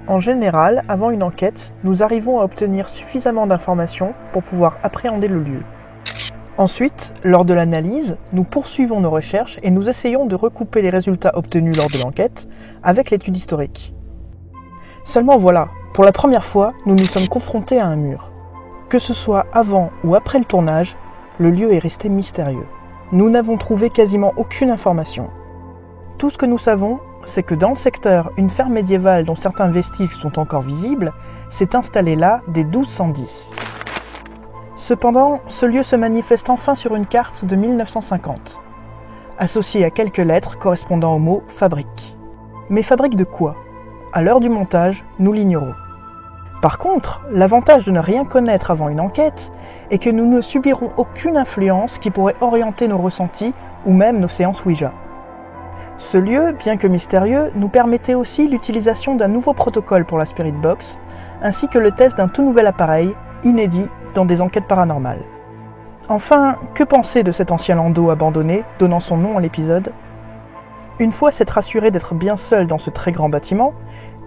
En général, avant une enquête, nous arrivons à obtenir suffisamment d'informations pour pouvoir appréhender le lieu. Ensuite, lors de l'analyse, nous poursuivons nos recherches et nous essayons de recouper les résultats obtenus lors de l'enquête avec l'étude historique. Seulement voilà, pour la première fois, nous nous sommes confrontés à un mur. Que ce soit avant ou après le tournage, le lieu est resté mystérieux. Nous n'avons trouvé quasiment aucune information. Tout ce que nous savons, c'est que dans le secteur, une ferme médiévale dont certains vestiges sont encore visibles s'est installée là dès 1210. Cependant, ce lieu se manifeste enfin sur une carte de 1950, associée à quelques lettres correspondant au mot « fabrique ». Mais fabrique de quoi? À l'heure du montage, nous l'ignorons. Par contre, l'avantage de ne rien connaître avant une enquête est que nous ne subirons aucune influence qui pourrait orienter nos ressentis ou même nos séances Ouija. Ce lieu, bien que mystérieux, nous permettait aussi l'utilisation d'un nouveau protocole pour la Spirit Box, ainsi que le test d'un tout nouvel appareil, inédit dans des enquêtes paranormales. Enfin, que penser de cet ancien landau abandonné, donnant son nom à l'épisode? Une fois s'être assuré d'être bien seul dans ce très grand bâtiment,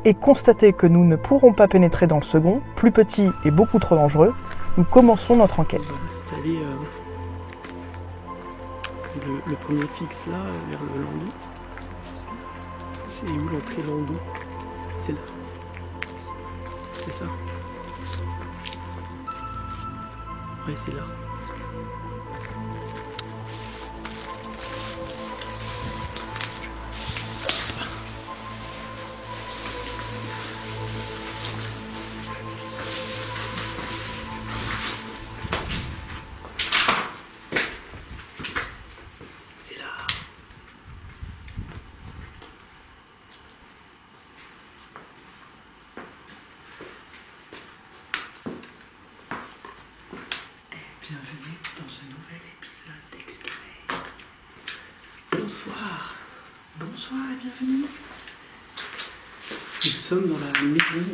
et constater que nous ne pourrons pas pénétrer dans le second, plus petit et beaucoup trop dangereux, nous commençons notre enquête. On va installer le premier fixe là, vers le landau. C'est où l'entrée landau? C'est là. C'est ça. Ouais, c'est là. Bienvenue dans ce nouvel épisode d'Excalade. Bonsoir. Bonsoir et bienvenue. Nous sommes dans la maison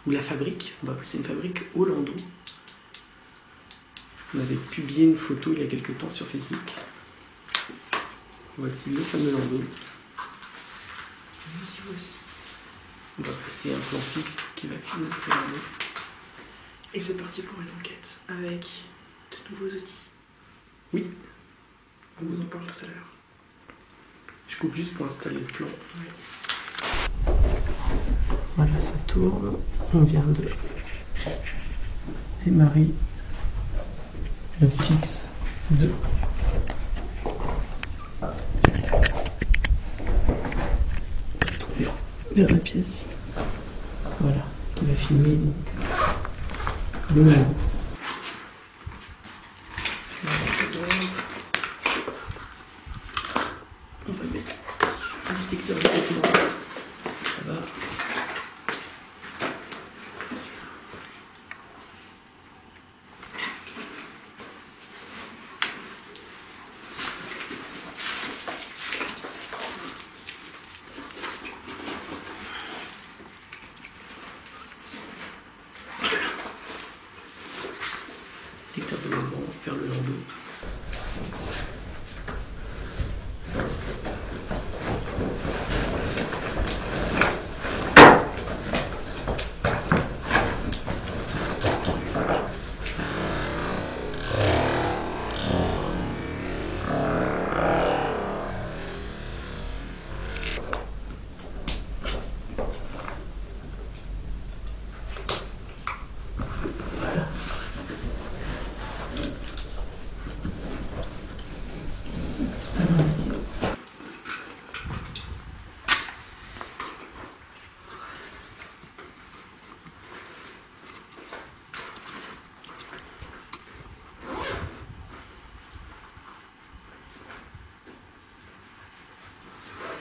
ou la fabrique, on va appeler ça une fabrique, au landau. On avait publié une photo il y a quelques temps sur Facebook. Voici le fameux landau. On va passer un plan fixe qui va filmer ce landau. Et c'est parti pour une enquête avec de nouveaux outils. Oui. On vous en parle tout à l'heure. Je coupe juste pour installer le plan. Oui. Voilà, ça tourne. On vient de démarrer le fixe 2. Tourner vers la pièce. Voilà, qui va filmer donc le landau. On va mettre un détecteur de mouvement. Ça va. Détecteur de mouvement vers le landau.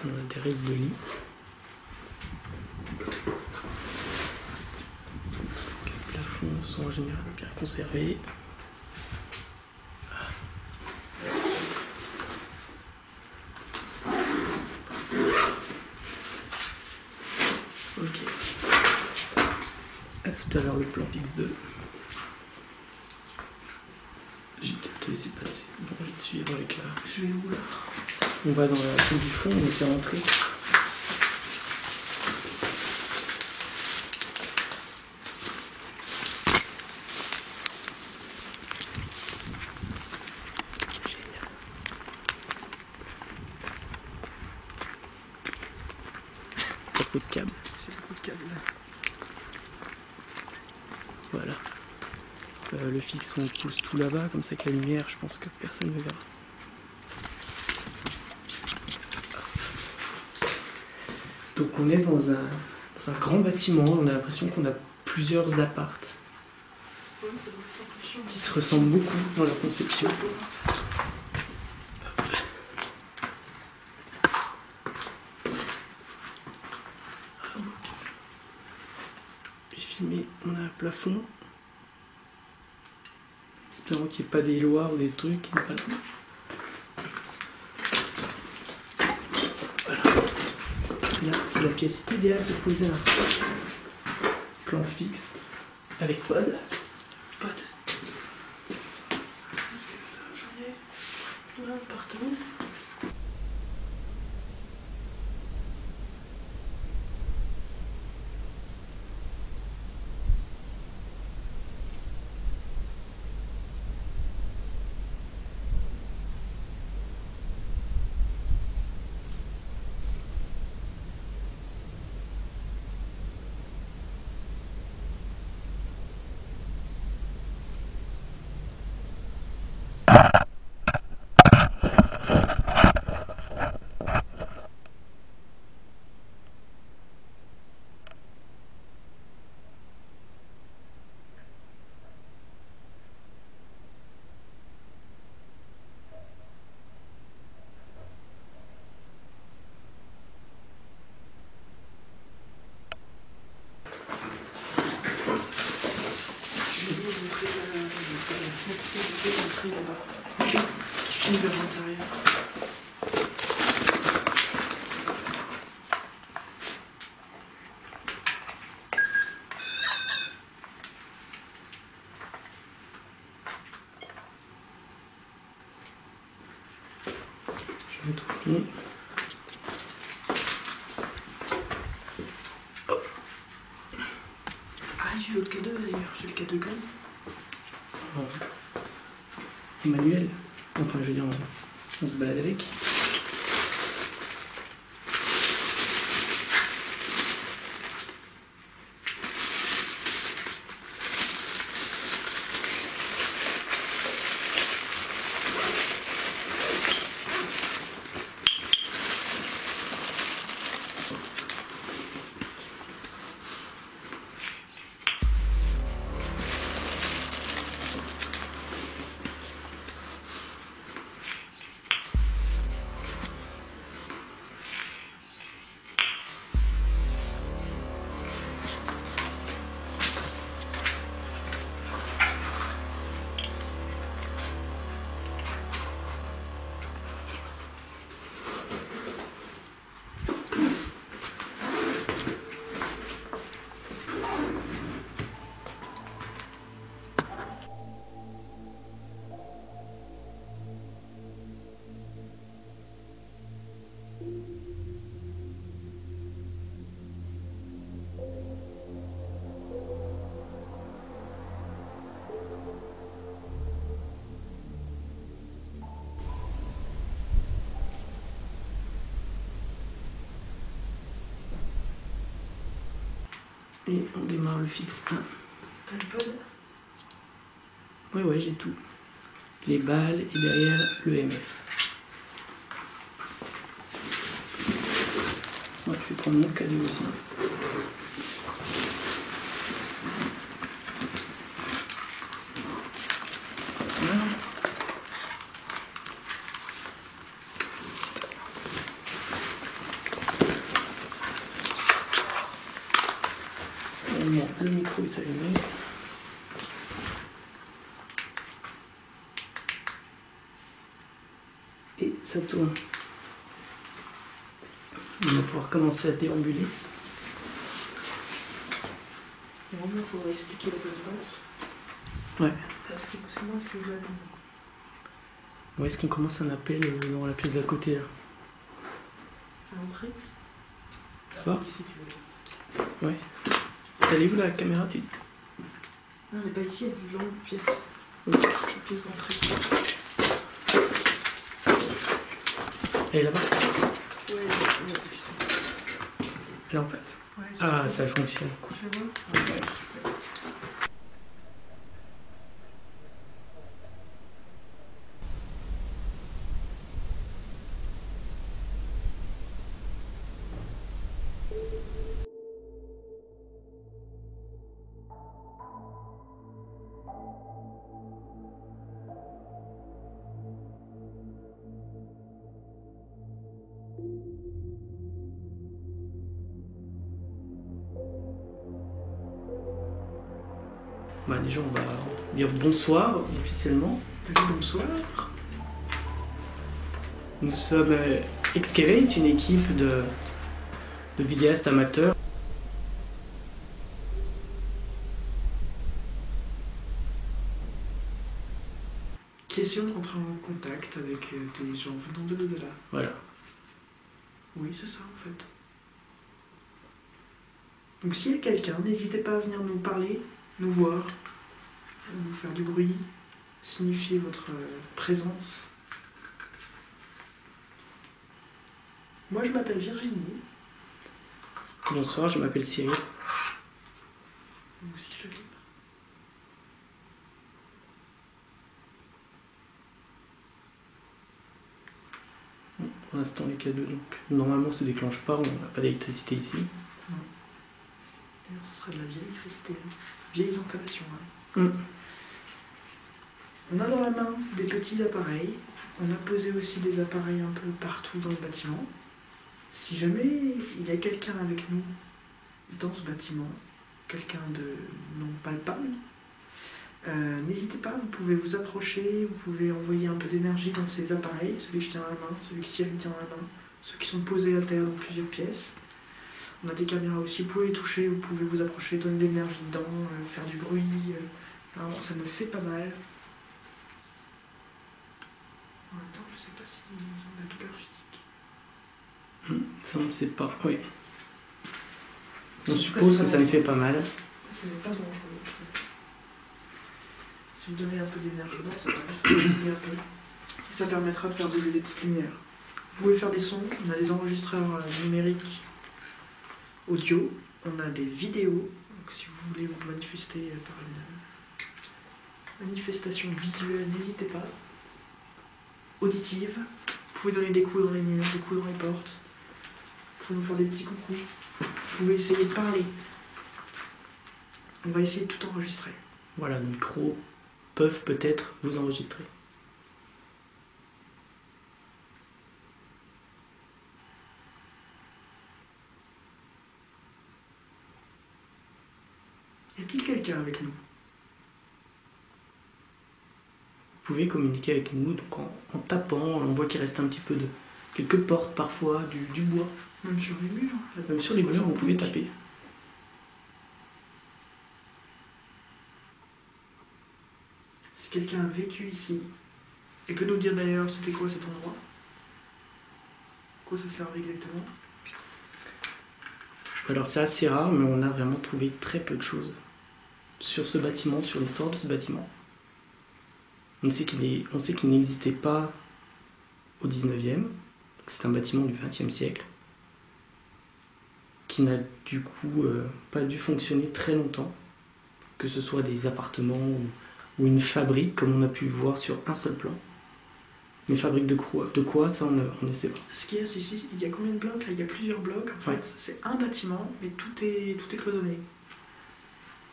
On a des restes de lit. Les plafonds sont en général bien conservés. Ok. A tout à l'heure le plan fixe 2. J'ai peut-être te laisser passer. Bon, je vais te suivre avec la... Je vais où là? On va dans la pièce du fond, on essaie d'entrer. trop de câbles. J'ai beaucoup de câbles là. Voilà. Le fixe, on pose tout là-bas, comme ça avec la lumière, je pense que personne ne verra. Donc on est dans un grand bâtiment, on a l'impression qu'on a plusieurs appartes qui se ressemblent beaucoup dans leur conception. J'ai filmé, on a un plafond. Espérons qu'il n'y ait pas des lois ou des trucs qui se passent. Voilà. Là, c'est la pièce idéale de poser un plan fixe avec pod. J'en ai là, partout. Qui finit vers l'intérieur. Je mets tout fond. Ah, j'ai l'autre K2 d'ailleurs, j'ai le K2 Gun. Manuel, enfin je veux dire, on se balade avec. Et on démarre le fixe 1. T'as le pod? Ouais, j'ai tout. Les balles et derrière le MF. Moi, je vais prendre mon cadeau aussi. Voilà. Le micro est allumé. Et ça tourne. On va pouvoir commencer à déambuler. Vraiment, il faudrait expliquer la présence. Ouais. Parce que moi, est-ce que j'allume? Où est-ce qu'on commence un appel dans la pièce d'à côté là? À l'entrée? Là-bas? Ici, tu veux. Ouais. Elle est où la caméra, tu dis? Non, elle n'est pas ici, elle est dans l'autre pièce. Ok. La pièce d'entrée. Elle est là-bas? Ouais. Elle est en face. Ouais, ah, ça fonctionne. Cool. Je vois. Ouais. Bah, déjà, on va dire bonsoir officiellement. Bonsoir. Nous sommes Excavate, une équipe de vidéastes amateurs. Question d'entrer en contact avec des gens venant de l'au-delà. Voilà. Oui, c'est ça en fait. Donc s'il y a quelqu'un, n'hésitez pas à venir nous parler, nous voir, nous faire du bruit, signifier votre présence. Moi je m'appelle Virginie. Bonsoir, je m'appelle Cyril. Moi aussi je l'ai. Pour l'instant, les K2, donc normalement, ça ne déclenche pas, on n'a pas d'électricité ici. Non. D'ailleurs, ce sera de la vieille électricité, hein. Vieilles installations. Hein. On a dans la main des petits appareils. On a posé aussi des appareils un peu partout dans le bâtiment. Si jamais il y a quelqu'un avec nous dans ce bâtiment, quelqu'un de non palpable, n'hésitez pas, vous pouvez vous approcher, vous pouvez envoyer un peu d'énergie dans ces appareils, celui que je tiens à la main, celui que Cyril tient à la main, ceux qui sont posés à terre dans plusieurs pièces. On a des caméras aussi, vous pouvez les toucher, vous pouvez vous approcher, donner de l'énergie dedans, faire du bruit. Vraiment, ça ne fait pas mal. En même temps, je sais pas si ils ont de la douleur physique. Ça, on ne sait pas, oui. On suppose que ça ne fait pas mal. Ça n'est pas dangereux. Si vous donnez un peu d'énergie dedans, ça va juste vous fatiguer un peu. Et ça permettra de faire bouger des petites lumières. Vous pouvez faire des sons, on a des enregistreurs numériques audio, on a des vidéos. Donc si vous voulez vous manifester par une manifestation visuelle, n'hésitez pas. Auditive, vous pouvez donner des coups dans les murs, des coups dans les portes. Vous pouvez nous faire des petits coucous. Vous pouvez essayer de parler. On va essayer de tout enregistrer. Voilà, nos micros peuvent peut-être vous enregistrer. Y a-t-il quelqu'un avec nous? Vous pouvez communiquer avec nous donc en tapant, on voit qu'il reste un petit peu de quelques portes parfois, du bois. Même sur les murs. Même sur les murs, vous pouvez taper. Si quelqu'un a vécu ici, et peut nous dire d'ailleurs c'était quoi cet endroit, à quoi ça servait exactement. Alors c'est assez rare, mais on a vraiment trouvé très peu de choses sur ce bâtiment, sur l'histoire de ce bâtiment. On sait qu'il n'existait pas au 19e, c'est un bâtiment du 20e siècle, qui n'a du coup pas dû fonctionner très longtemps, que ce soit des appartements ou une fabrique, comme on a pu voir sur un seul plan. Mais fabrique de quoi, ça on ne sait pas. Ce qu'il y a, c'est ici, il y a combien de blocs là? Il y a plusieurs blocs, en fait. C'est un bâtiment, mais tout est cloisonné.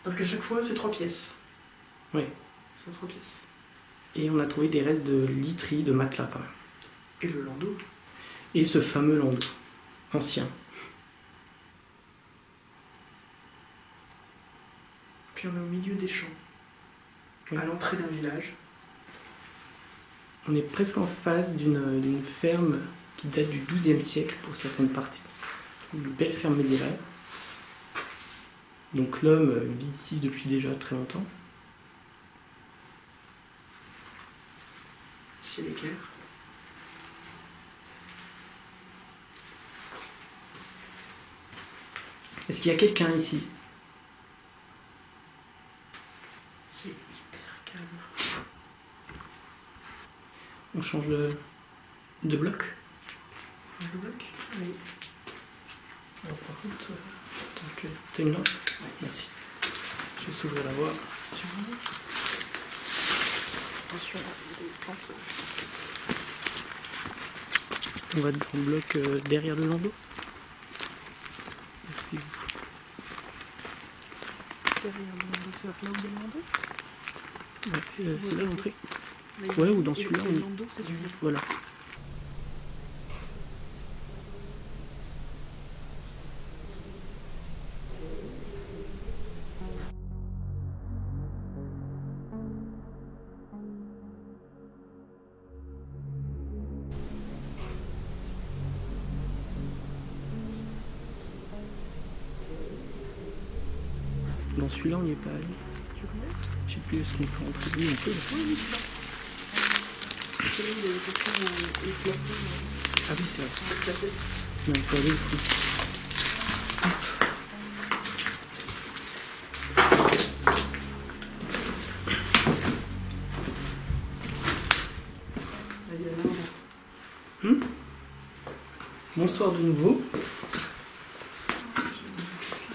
Donc à chaque fois, c'est 3 pièces. Oui. C'est 3 pièces. Et on a trouvé des restes de literie, de matelas quand même. Et le landau. Et ce fameux landau, ancien. Puis on est au milieu des champs, à l'entrée d'un village. On est presque en face d'une ferme qui date du XIIe siècle pour certaines parties. Une belle ferme médiévale. Donc l'homme vit ici depuis déjà très longtemps. Ciel est clair. Est-ce qu'il y a quelqu'un ici? C'est hyper calme. On change de bloc? De bloc? Oui. Alors, par contre, t'as une lampe? Ouais. Merci. Je vais s'ouvrir la voie. Attention, des plantes. On va dans le bloc derrière le landau. Merci. Derrière le landau, c'est là où il y a le landau? Ouais, c'est là l'entrée. Ouais, ou dans celui-là. Le landau, c'est celui-là. Voilà. Dans celui-là, on n'y est pas allé. Tu connais? Je sais plus, est-ce qu'on peut rentrer? Oui, on peut. Oui, celui-là. Celui-là, il y a des questions où il pleure. Ah oui, c'est vrai. Avec la tête. Non, on peut aller au fond. Bonsoir de nouveau.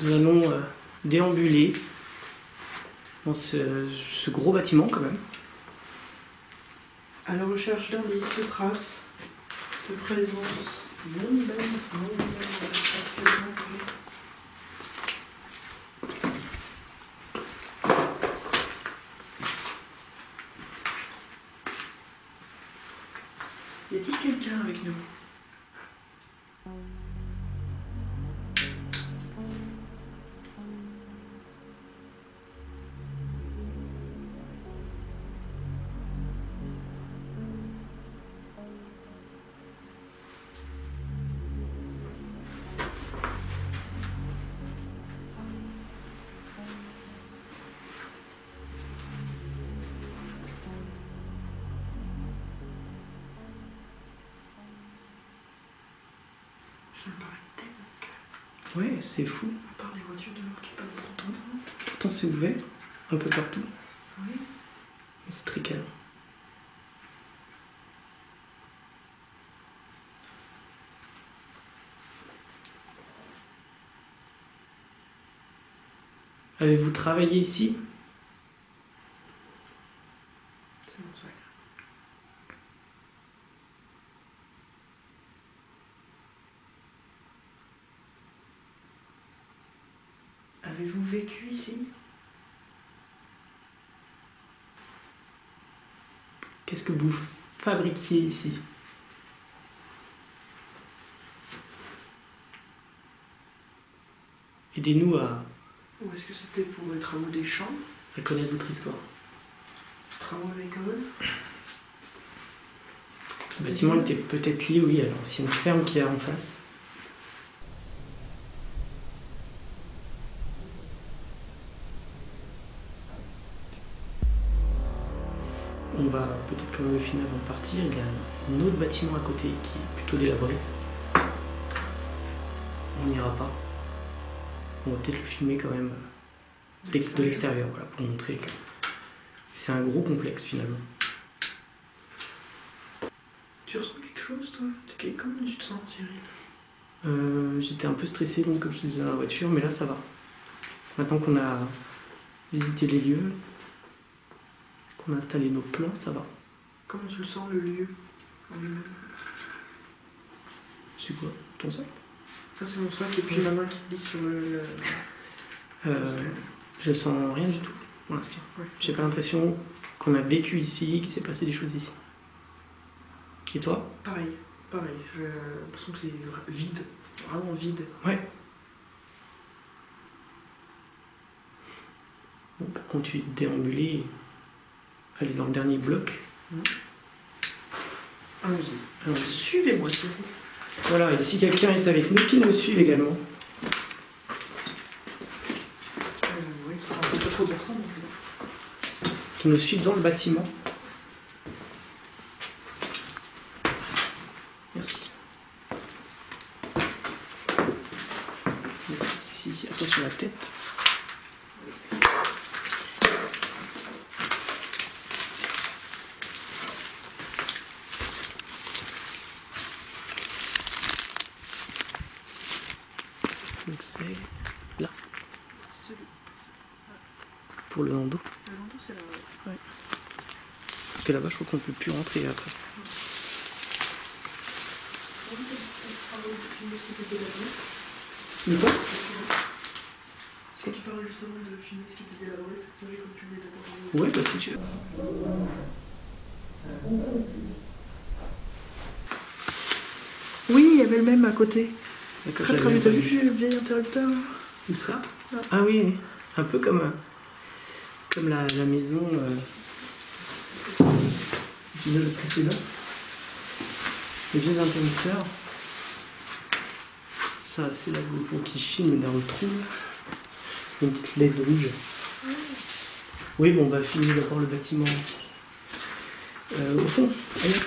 Nous allons déambuler dans ce gros bâtiment quand même. À la recherche d'indices, de traces, de présence non humaine, actuellement. Y a-t-il quelqu'un avec nous? Ça me paraît tellement calme. Ouais, c'est fou. À part les voitures dehors qui passent de temps en temps. Pourtant, c'est ouvert un peu partout. Oui. Mais c'est très calme. Avez-vous travaillé ici? C'est mon sac. Avez-vous vécu ici? Qu'est-ce que vous fabriquiez ici? Aidez-nous à Ou est-ce que c'était pour les travaux des champs? connaître votre histoire. Travaux agricoles? Ce bâtiment était peut-être lié, oui, à l'ancienne ferme qu'il y a en face. On va peut-être quand même le filmer avant de partir. Il y a un autre bâtiment à côté qui est plutôt délabré. On n'ira pas. On va peut-être le filmer quand même de l'extérieur, voilà, pour montrer que c'est un gros complexe finalement. Tu ressens quelque chose, toi? Comment tu te sens, Cyril? J'étais un peu stressé, donc, comme je te disais dans la voiture, mais là ça va. Maintenant qu'on a visité les lieux, qu'on a installé nos plans, ça va. Comment tu le sens, le lieu en lui-même? C'est quoi? Ton sac? Ça, c'est mon sac, et puis ma main qui glisse sur le... Je sens rien du tout pour l'instant. Ouais. J'ai pas l'impression qu'on a vécu ici, qu'il s'est passé des choses ici. Et toi? Pareil. J'ai l'impression que c'est vide, vraiment vide. Ouais. Bon, pour continuer de déambuler, aller dans le dernier bloc. Allons-y. Suivez-moi, s'il vous plaît. Voilà, et si quelqu'un est avec nous, qu'il nous suive également. Oui, on peut pas trop dire ça non plus. Qui nous suive dans le bâtiment. Merci. Ici, attention à la tête. Donc c'est là. Celui. Pour le landau. Le landau, c'est là. Ouais. Parce que là-bas, je crois qu'on peut plus rentrer après. De quoi? Quand tu parlais justement de filmer ce qui était élaboré, c'est que tu voulais d'abord. Ouais, bah si tu veux. Oui, il y avait le même à côté. D'accord, T'as vu le vieil interrupteur? Où ça? Ah. Ah oui, un peu comme la maison du précédent. Les vieux interrupteurs. Ça, c'est la GoPro qui filme dans le trou. Une petite LED rouge. Oui, bon, on va filmer d'abord le bâtiment au fond. Allez, hop.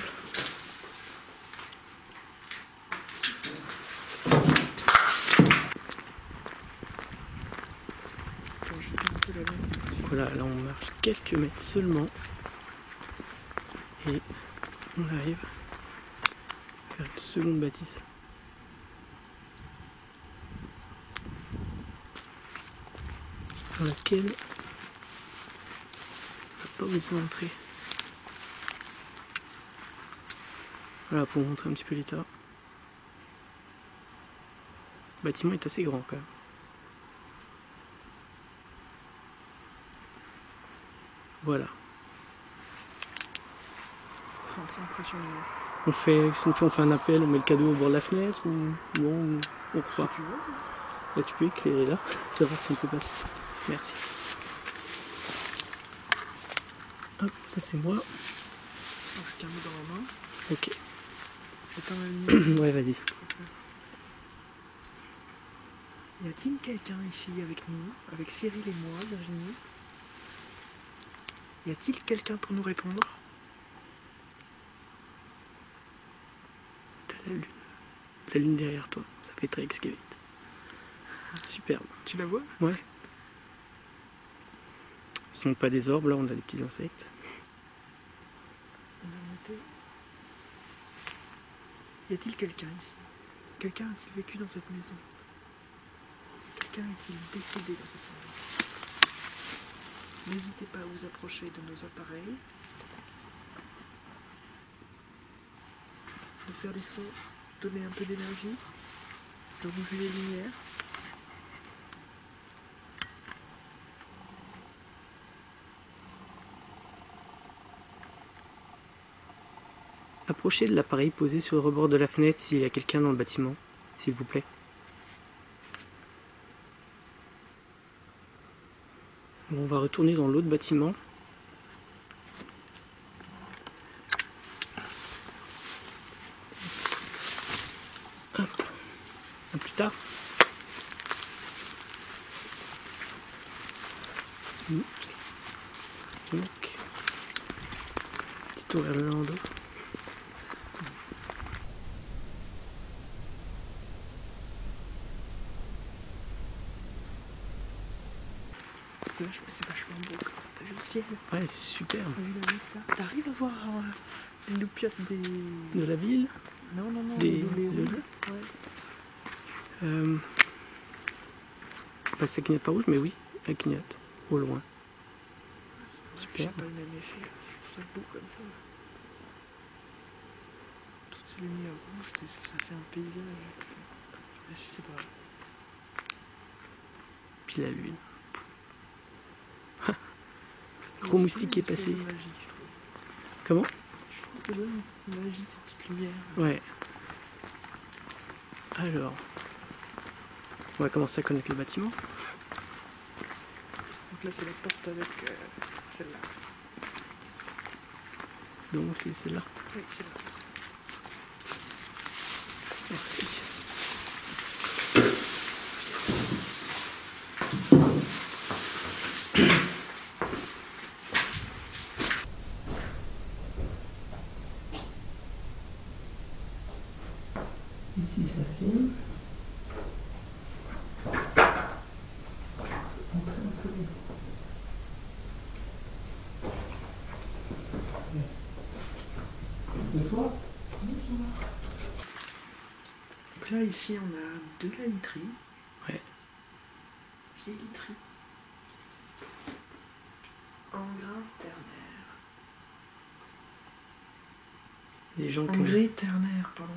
Voilà, là on marche quelques mètres seulement. Et on arrive vers une seconde bâtisse. Dans laquelle on n'a pas osé entrer. Voilà, pour vous montrer un petit peu l'état. Le bâtiment est assez grand quand même. Voilà. C'est impressionnant. On fait un appel, on met le cadeau au bord de la fenêtre ou non, on repart. Si tu veux. Là tu peux éclairer là, savoir si on peut passer. Merci. Hop, ça c'est moi. Je tiens dans la main. Ok. J'éteins la lumière. Ouais, vas-y. Y a-t-il quelqu'un ici avec nous, avec Cyril et moi, Virginie? Y a-t-il quelqu'un pour nous répondre? T'as la lune. La lune derrière toi, ça fait très excavate. Superbe. Tu la vois? Ouais. Ce sont pas des orbes, là on a des petits insectes. On a monté. Y a-t-il quelqu'un ici? Quelqu'un a-t-il vécu dans cette maison? Quelqu'un est-il décédé dans cette maison? N'hésitez pas à vous approcher de nos appareils, de faire des sons, donner un peu d'énergie, de bouger les lumières. Approchez de l'appareil posé sur le rebord de la fenêtre s'il y a quelqu'un dans le bâtiment, s'il vous plaît. Bon, on va retourner dans l'autre bâtiment. Hop. À plus tard. Oups. Donc, petit tour vers le landau. C'est vachement beau. T'as vu le ciel? Ouais, c'est super. T'arrives à voir les loupiottes des... De la ville? Non, des œufs. Ouais. Pas ça clignote pas rouge, mais oui, elle clignote, au loin. Super. C'est pas le même effet, je trouve ça beau comme ça. Toutes ces lumières rouges, ça fait un paysage. Je sais pas. Puis la lune. Gros moustique qui est passé. Comment? Je trouve que donne une magie, ces petites lumières. Ouais. Alors, on va commencer à connaître le bâtiment. Donc là c'est la porte avec celle-là. Donc c'est celle-là. Oui, c'est là. Merci. Ici ça filme. Bonsoir. Donc là ici on a de la literie. Ouais. Vieille literie. Engrais ternaire. Les gens qui engrais ternaire, pardon.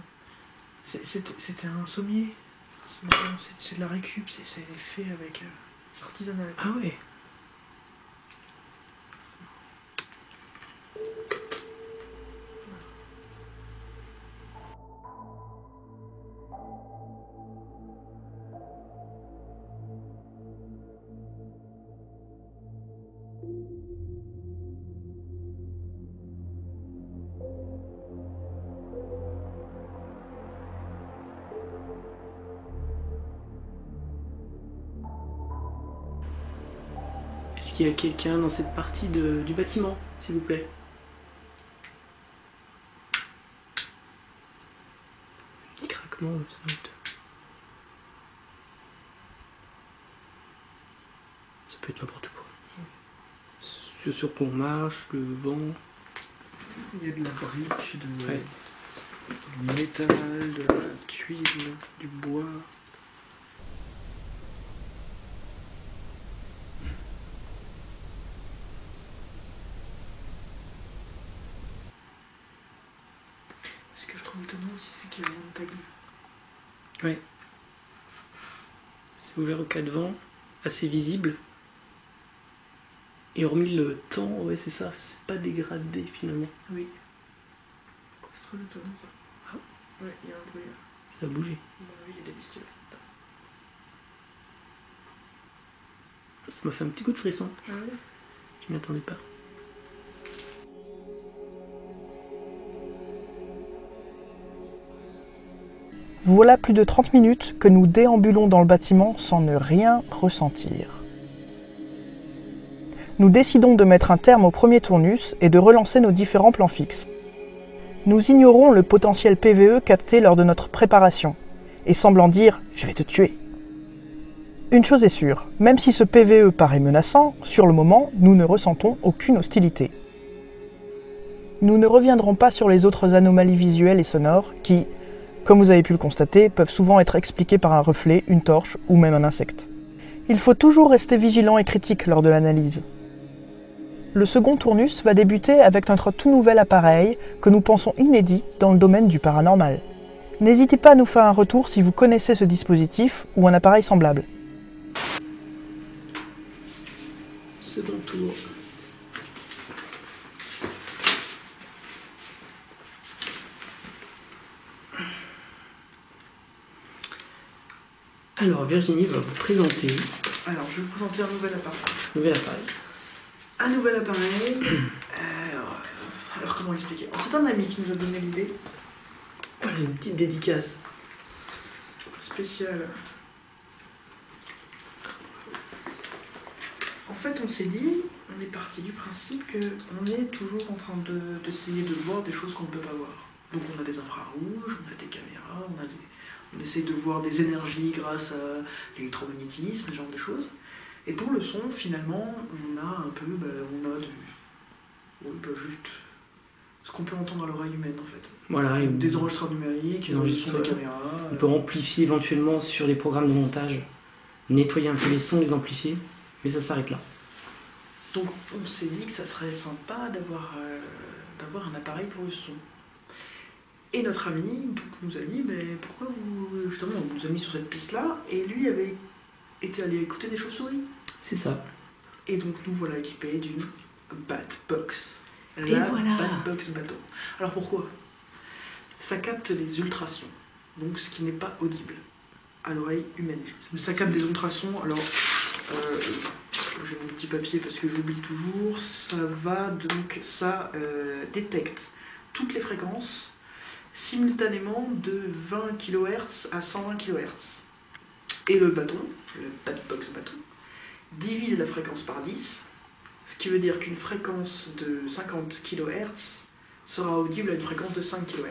C'était un sommier. C'est de la récup, c'est fait avec... c'est artisanal. Ah ouais. Est-ce qu'il y a quelqu'un dans cette partie du bâtiment, s'il vous plaît? Petit craquement, ça peut être n'importe quoi. Ce sur quoi on marche, le vent. Il y a de la brique, du métal, de la tuile, du bois. Ce que je trouve étonnant aussi, c'est qu'il y a un tablier. Ouais. C'est ouvert au cas de vent, assez visible. Et hormis le temps, ouais c'est ça, c'est pas dégradé finalement. Oui. C'est trop étonnant ça. Ah. Ouais, il y a un bruit là. Ça a bougé. Oui, il y a des bestioles. Ça m'a fait un petit coup de frisson. Ah ouais. Je m'y attendais pas. Voilà plus de 30 minutes que nous déambulons dans le bâtiment sans ne rien ressentir. Nous décidons de mettre un terme au premier tournus et de relancer nos différents plans fixes. Nous ignorons le potentiel PVE capté lors de notre préparation, et semblant dire « je vais te tuer ». Une chose est sûre, même si ce PVE paraît menaçant, sur le moment, nous ne ressentons aucune hostilité. Nous ne reviendrons pas sur les autres anomalies visuelles et sonores qui, comme vous avez pu le constater, peuvent souvent être expliquées par un reflet, une torche ou même un insecte. Il faut toujours rester vigilant et critique lors de l'analyse. Le second tournus va débuter avec notre tout nouvel appareil que nous pensons inédit dans le domaine du paranormal. N'hésitez pas à nous faire un retour si vous connaissez ce dispositif ou un appareil semblable. Second tour. Alors Virginie va vous présenter. Alors je vais vous présenter un nouvel appareil. Un nouvel appareil. Alors comment expliquer? C'est un ami qui nous a donné l'idée. Voilà une petite dédicace spéciale. En fait on s'est dit, on est parti du principe qu'on est toujours en train d'essayer de voir des choses qu'on ne peut pas voir. Donc on a des infrarouges, on a des caméras, on essaie de voir des énergies grâce à l'électromagnétisme, ce genre de choses. Et pour le son, finalement, on a un peu, juste ce qu'on peut entendre à l'oreille humaine en fait. Voilà, des enregistreurs numériques, des enregistreurs de caméras. On peut amplifier éventuellement sur les programmes de montage, nettoyer un peu les sons, les amplifier, mais ça s'arrête là. Donc on s'est dit que ça serait sympa d'avoir un appareil pour le son. Et notre ami donc, nous a dit, mais pourquoi vous... Justement, on nous a mis sur cette piste-là, et lui avait été allé écouter des chauves-souris. C'est ça. Et donc nous voilà équipés d'une Batbox. Et voilà Batbox Bateau. Alors pourquoi? Ça capte les ultrasons, donc ce qui n'est pas audible à l'oreille humaine. Ça capte des ultrasons, alors... j'ai mon petit papier parce que j'oublie toujours. Ça détecte toutes les fréquences simultanément de 20 kHz à 120 kHz. Et le bâton, le Batbox Bateau, divise la fréquence par 10, ce qui veut dire qu'une fréquence de 50 kHz sera audible à une fréquence de 5 kHz.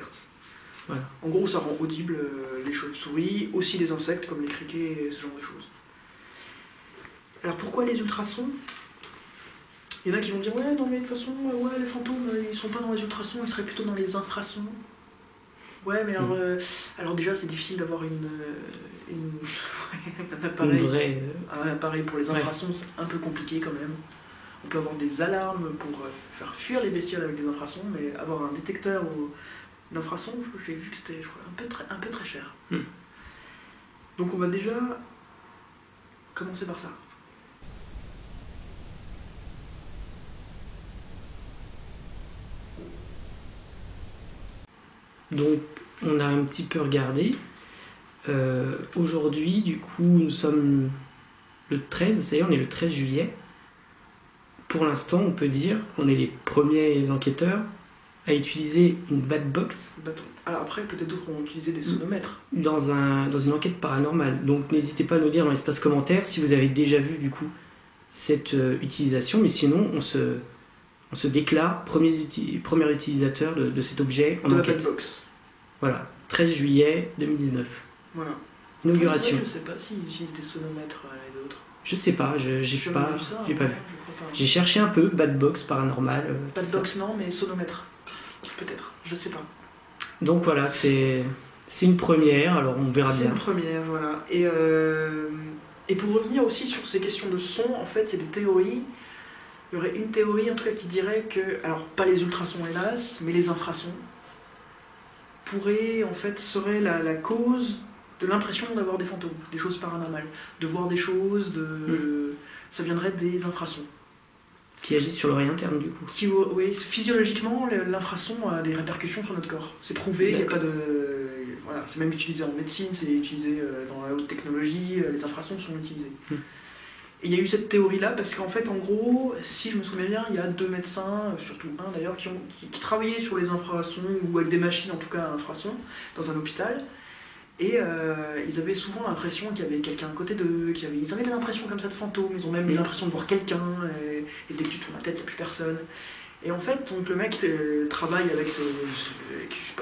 Voilà. En gros, ça rend audible les chauves-souris, aussi les insectes comme les criquets et ce genre de choses. Alors pourquoi les ultrasons? Il y en a qui vont dire ouais non mais de toute façon les fantômes ils sont pas dans les ultrasons, ils seraient plutôt dans les infrasons. Ouais mais alors déjà c'est difficile d'avoir une un appareil pour les infrasons, c'est un peu compliqué quand même. On peut avoir des alarmes pour faire fuir les bestioles avec des infrasons, mais avoir un détecteur d'infrasons, j'ai vu que c'était un peu très cher. Donc on va déjà commencer par ça. Donc on a un petit peu regardé. Aujourd'hui, du coup, nous sommes le 13, ça y est, on est le 13 juillet. Pour l'instant, on peut dire qu'on est les premiers enquêteurs à utiliser une bad box. Alors après, peut-être d'autres ont utilisé des sonomètres. Dans une enquête paranormale. Donc n'hésitez pas à nous dire dans l'espace commentaire si vous avez déjà vu du coup cette utilisation, mais sinon on se déclare premier utilisateur de cet objet en enquête. De la bad box. Voilà, 13 juillet 2019. Voilà. Inauguration. Je sais pas s'ils utilisent des sonomètres et d'autres. Je sais pas, j'ai pas vu. J'ai cherché un peu, bad box, paranormal. Bad box non, mais sonomètre. Peut-être, je sais pas. Donc voilà, c'est une première, alors on verra bien. C'est une première, voilà. Et pour revenir aussi sur ces questions de son, en fait, il y a des théories. Il y aurait une théorie, en tout cas, qui dirait que, alors pas les ultrasons hélas, mais les infrasons, seraient la cause de l'impression d'avoir des fantômes, des choses paranormales, de voir des choses, ça viendrait des infrasons. Qui agissent sur l'oreille interne, du coup. Oui, physiologiquement, l'infrason a des répercussions sur notre corps. C'est prouvé, il n'y a pas de... Voilà, c'est même utilisé en médecine, c'est utilisé dans la haute technologie, les infrasons sont utilisés. Et il y a eu cette théorie-là, parce qu'en fait, en gros, si je me souviens bien, il y a 2 médecins, surtout un d'ailleurs, qui travaillaient sur les infrasons, ou avec des machines en tout cas à infrasons, dans un hôpital. Et ils avaient souvent l'impression qu'il y avait quelqu'un à côté d'eux, ils avaient des impressions comme ça de fantômes, ils ont même eu l'impression de voir quelqu'un, et dès que tu tournes la tête, il n'y a plus personne. Et en fait, donc, le mec travaille avec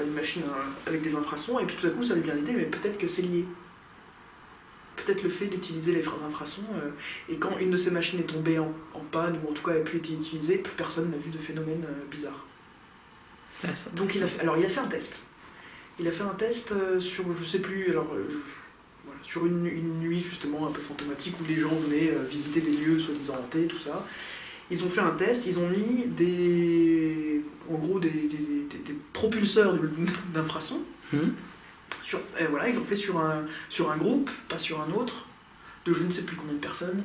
une machine avec des infrasons, et puis tout à coup ça lui vient l'idée, mais peut-être que c'est lié. Peut-être le fait d'utiliser les infrasons, et quand une de ces machines est tombée en panne, ou en tout cas n'a plus été utilisée, plus personne n'a vu de phénomène bizarre. Donc il a fait un test. Il a fait un test sur, je sais plus, sur une nuit justement un peu fantomatique où les gens venaient visiter des lieux soi-disant hantés, tout ça. Ils ont fait un test, ils ont mis des propulseurs d'infrasons. Voilà, ils l'ont fait sur un groupe, pas sur un autre, de je ne sais plus combien de personnes.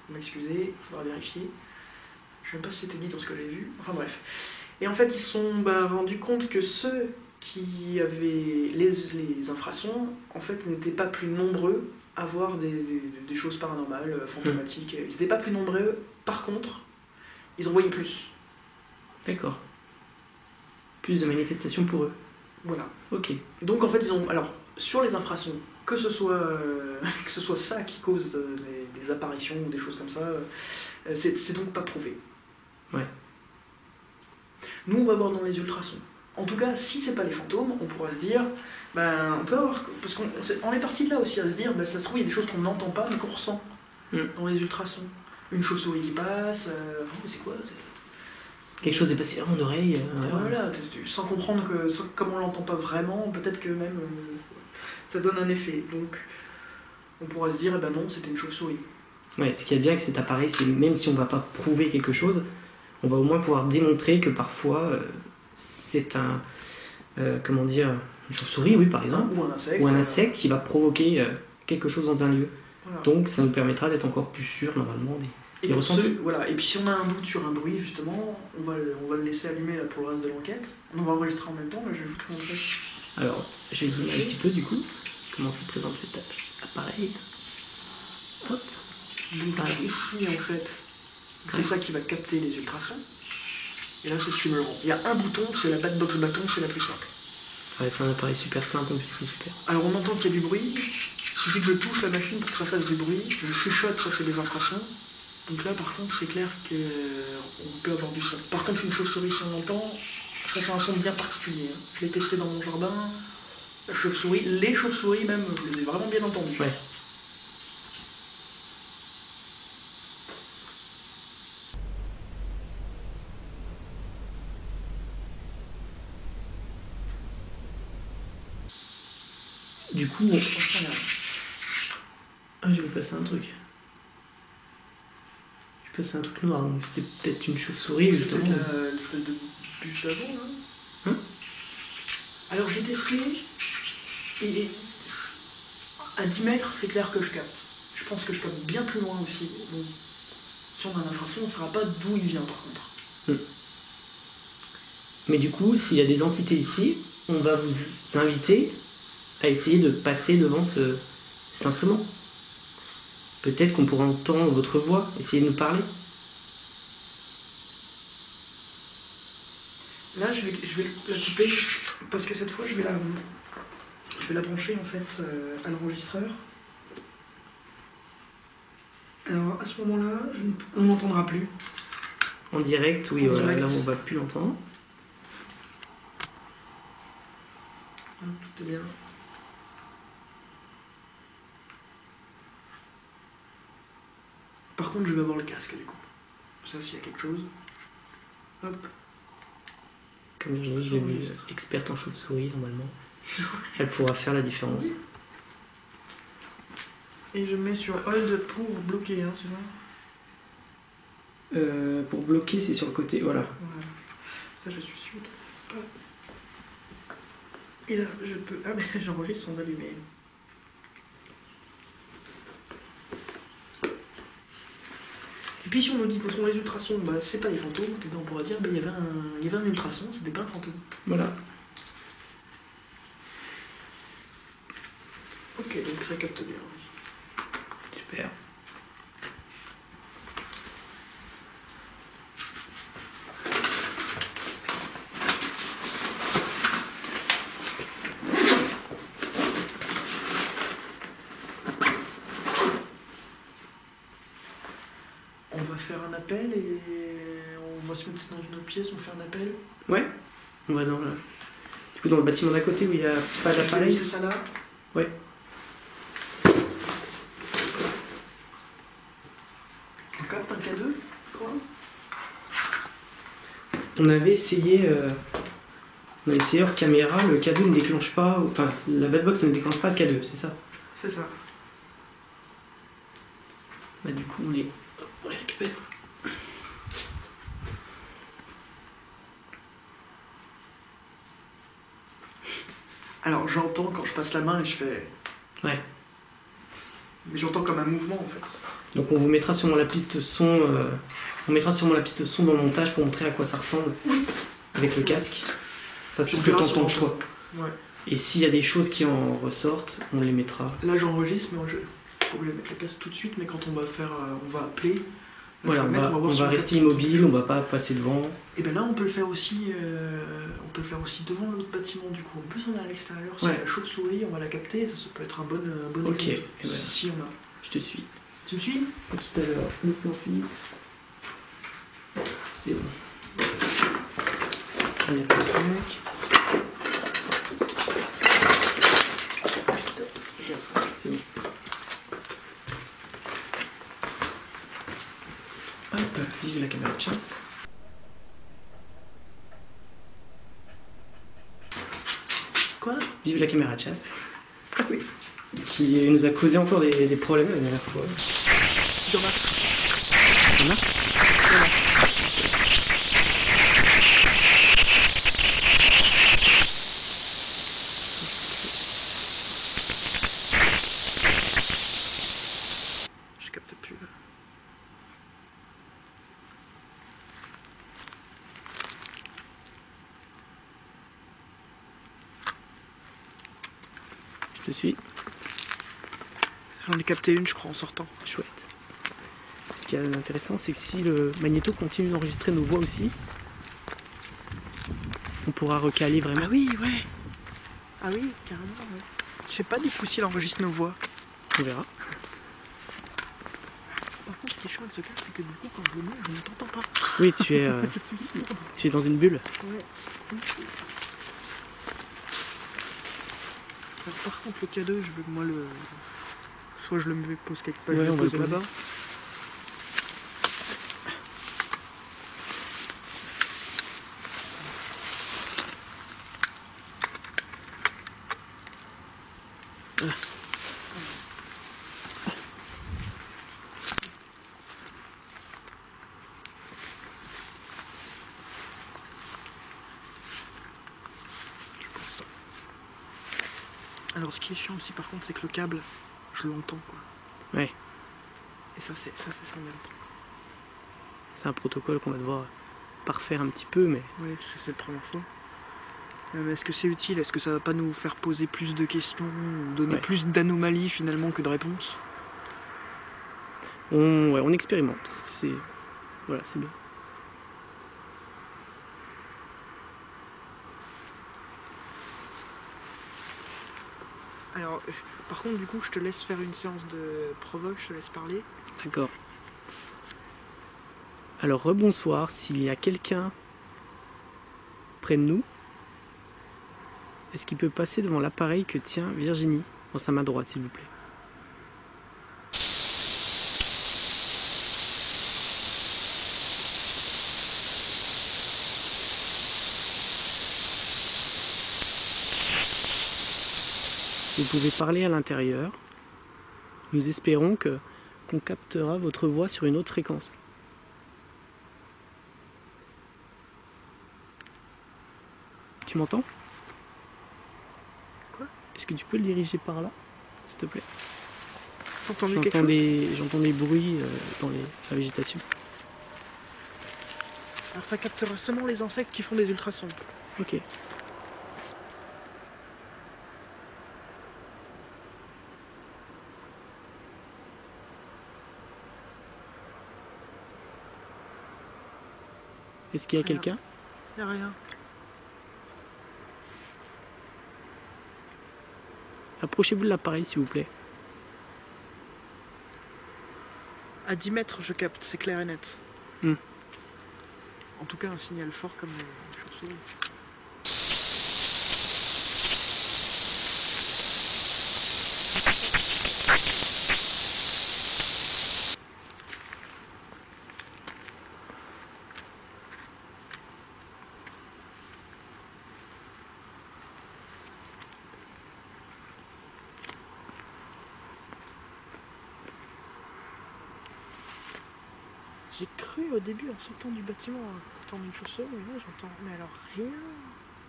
Vous m'excusez, il faudra vérifier. Je ne sais même pas si c'était dit dans ce que j'ai vu. Enfin bref. Et en fait, ils se sont rendus compte que ceux qui avaient les infrasons, en fait, n'étaient pas plus nombreux à voir des choses paranormales, fantomatiques. Ils n'étaient pas plus nombreux, par contre, ils en voyaient plus. D'accord. Plus de manifestations pour eux. Voilà. Ok. Donc en fait, alors, sur les infrasons, que ce soit ça qui cause des apparitions ou des choses comme ça, c'est donc pas prouvé. Ouais. Nous, on va voir dans les ultrasons. En tout cas, si c'est pas les fantômes, on pourra se dire, on peut avoir, parce qu'on est parti de là aussi à se dire, ça se trouve, il y a des choses qu'on n'entend pas mais qu'on ressent dans les ultrasons. Une chauve-souris qui passe, c'est quoi quelque chose est passé à mon oreille. Voilà, sans comprendre comme on l'entend pas vraiment, peut-être que même ça donne un effet. Donc, on pourra se dire, non, c'était une chauve-souris. Ouais, ce qui est bien avec cet appareil, c'est même si on va pas prouver quelque chose, on va au moins pouvoir démontrer que parfois c'est une chauve-souris, oui, par exemple, ou un insecte qui va provoquer quelque chose dans un lieu. Voilà. Donc ça nous permettra d'être encore plus sûr normalement des ressentis. Et puis si on a un doute sur un bruit, justement, on va le laisser allumer là, pour le reste de l'enquête. On va enregistrer en même temps, mais je vais vous montrer. Alors, je vais zoomer un petit peu du coup, comment se présente cet appareil. Hop. Donc ici, en fait, c'est ça qui va capter les ultrasons. Et là, c'est ce qui me le rend. Il y a un bouton, c'est la bad box bâton, c'est la plus simple. Ouais, c'est un appareil super simple, en plus c'est super. Alors on entend qu'il y a du bruit, il suffit que je touche la machine pour que ça fasse du bruit, je chuchote, ça fait des infrasons. Donc là, par contre, c'est clair qu'on peut avoir du son. Par contre, une chauve-souris, si on l'entend, ça fait un son bien particulier. Je l'ai testé dans mon jardin, les chauves-souris même, je les ai vraiment bien entendues. Ouais. Du coup, Ah, je vais passer un truc. Je vais passer un truc noir, donc c'était peut-être une chauve-souris, justement. C'est peut-être l'espèce de bûche d'avant, là. Hein? Alors j'ai décelé, et à 10 mètres, c'est clair que je capte. Je pense que je capte bien plus loin aussi. Donc, si on a un infrason, on ne saura pas d'où il vient, par contre. Mais du coup, s'il y a des entités ici, on va vous inviter à essayer de passer devant cet instrument. Peut-être qu'on pourra entendre votre voix, essayer de nous parler. Là, je vais la couper, parce que cette fois, je vais la brancher, en fait, à l'enregistreur. Alors, à ce moment-là, on n'entendra plus. En direct, oui, En voilà, direct. là on va plus l'entendre. Tout est bien. Par contre, je vais avoir le casque, du coup. Ça, s'il y a quelque chose. Hop. Comme Virginie, je l'ai vu experte en chauve-souris, normalement. Elle pourra faire la différence. Et je mets sur hold pour bloquer, hein, c'est ça? Pour bloquer, c'est sur le côté, voilà. Voilà. Ça, je suis sûr. Hop. Et là, je peux... Ah, mais j'enregistre sans allumer. Et puis si on nous dit que sont les ultrasons, bah, c'est pas des fantômes, et ben on pourra dire bah, il y avait un ultrason, c'était pas un fantôme. Voilà. Ok, donc ça capte bien. Super. On va faire un appel et on va se mettre dans une autre pièce, on fait un appel. Ouais. On va dans le... Du coup, dans le bâtiment d'à côté où il n'y a pas d'appareil. C'est ça là. Ouais. On capte un K2, quoi. On avait essayé... On a essayé hors caméra, le K2 ne déclenche pas... Enfin, la Batbox ne déclenche pas le K2, c'est ça? C'est ça. Bah du coup, on les récupère. Alors j'entends quand je passe la main et je fais... Ouais. Mais j'entends comme un mouvement en fait. Donc on vous mettra sûrement la piste son... On mettra sûrement la piste son dans le montage pour montrer à quoi ça ressemble avec le casque. Enfin, Puis ce on que verra t'entends sur toi. Ouais. Et s'il y a des choses qui en ressortent, on les mettra. Là j'enregistre, mais je suis pas obligé de mettre le casque tout de suite, mais quand on va faire... on va appeler... là, Voilà, je vais on mettre, va voir si rester capte. immobile, on va pas passer devant. Et bien là on peut le faire aussi devant l'autre bâtiment du coup. En plus on est à l'extérieur, si Ouais. la chauve-souris on va la capter, ça peut être un bon Ok, exemple. et voilà. Si on a. Je te suis. Tu me suis? À tout à l'heure, le plan fixe. C'est bon. On est pour 5. C'est bon. Hop, vive la caméra de chasse. Quoi? Vive la caméra de chasse. Ah oui. Qui nous a causé encore des problèmes la dernière fois. Dommage. Ça marche? Je capte plus. Je te suis. J'en ai capté une je crois en sortant. Chouette. Ce qui est intéressant, c'est que si le magnéto continue d'enregistrer nos voix aussi, on pourra recaler vraiment. Ah oui, ouais. Ah oui, carrément, ouais. Je sais pas du coup s'il enregistre nos voix. On verra. Par contre, ce qui est chiant avec ce casque, c'est que du coup, quand je le mets, je ne t'entends pas. Oui, tu es dans une bulle. Ouais. Alors, par contre, le K2, je veux que moi le. Soit je le pose quelque part, Ouais, je on le va le pose poser. là-bas. Alors ce qui est chiant aussi par contre c'est que le câble, je l'entends quoi. Ouais. Et ça c'est emmerdant. C'est un protocole qu'on va devoir parfaire un petit peu, mais... Oui, c'est la première fois. Mais est-ce que c'est utile? Est-ce que ça va pas nous faire poser plus de questions, ou donner plus d'anomalies finalement que de réponses? On expérimente. Voilà, c'est bien. Alors, par contre, du coup, je te laisse faire une séance de provoque, je te laisse parler. D'accord. Alors, rebonsoir, s'il y a quelqu'un près de nous, est-ce qu'il peut passer devant l'appareil que tient Virginie dans sa main droite, s'il vous plaît? Vous pouvez parler à l'intérieur. Nous espérons qu'on captera votre voix sur une autre fréquence. Tu m'entends? Quoi? Est-ce que tu peux le diriger par là, s'il te plaît? T'entends quelque chose? J'entends des bruits dans la végétation. Alors ça captera seulement les insectes qui font des ultrasons. Ok. Est-ce qu'il y a quelqu'un? Il n'y a rien. Approchez-vous de l'appareil, s'il vous plaît. À 10 mètres, je capte, c'est clair et net. En tout cas, un signal fort comme une chauve-souris. J'ai cru au début en sortant du bâtiment entendre une chauve-souris, mais là j'entends. Mais alors rien.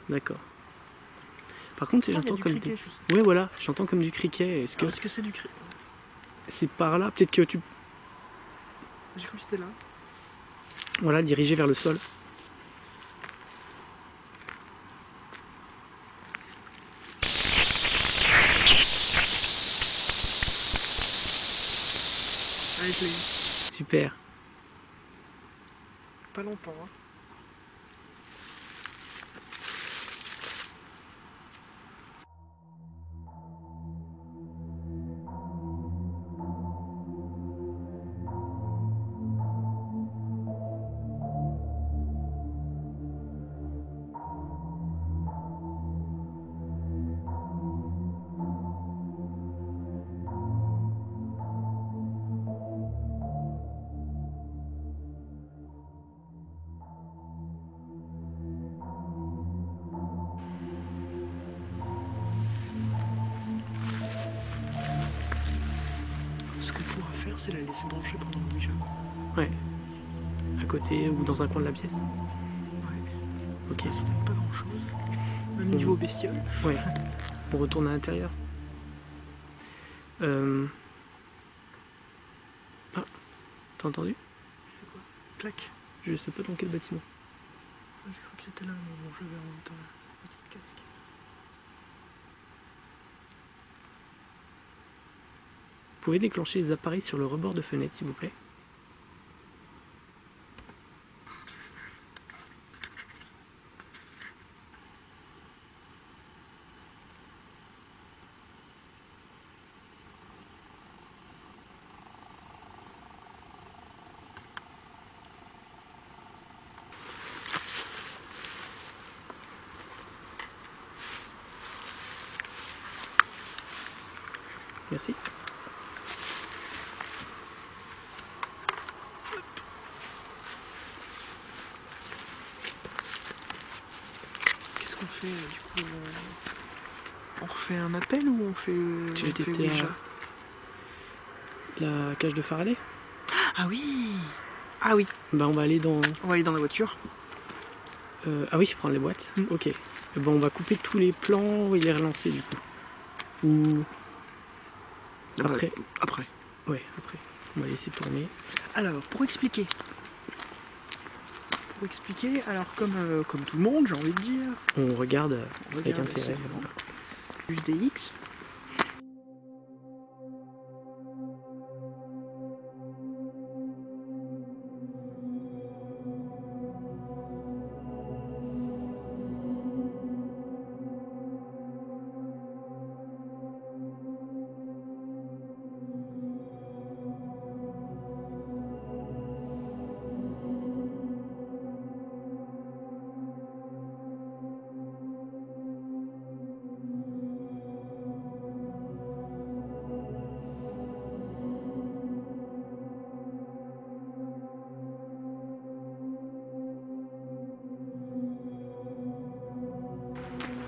D'accord. Par contre, j'entends comme criquet, des... Ouais, voilà, j'entends comme du criquet. Est-ce que c'est du criquet? C'est par là? Peut-être que tu... J'ai cru que c'était là. Voilà, dirigé vers le sol. Allez, play. Super. Pas longtemps, hein. Ce qu'on pourra faire, c'est la laisser brancher pendant le Ouija. Ouais. À côté ou dans un coin de la pièce. Ouais. Ok. Ça donne pas grand chose. Même niveau bestiole. Ouais. On retourne à l'intérieur. Ah. T'as entendu? C'est quoi? Clac. Je sais pas dans quel bâtiment. J'ai cru que c'était là, mais bon, j'avais en même temps la petite casque. Vous pouvez déclencher les appareils sur le rebord de fenêtre, s'il vous plaît? Merci. Qu'est-ce qu'on fait du coup on refait un appel ou on fait... Tu veux tester la cage de Faraday? Ah oui! Ah oui! Bah on va aller dans... On va aller dans la voiture. Ah oui, prendre les boîtes. Ok. Bon, on va couper tous les plans et les relancer du coup. Ou Après. Ouais, après. On va laisser tourner. Alors, pour expliquer, alors comme tout le monde, j'ai envie de dire, On regarde avec intérêt. Juste des X.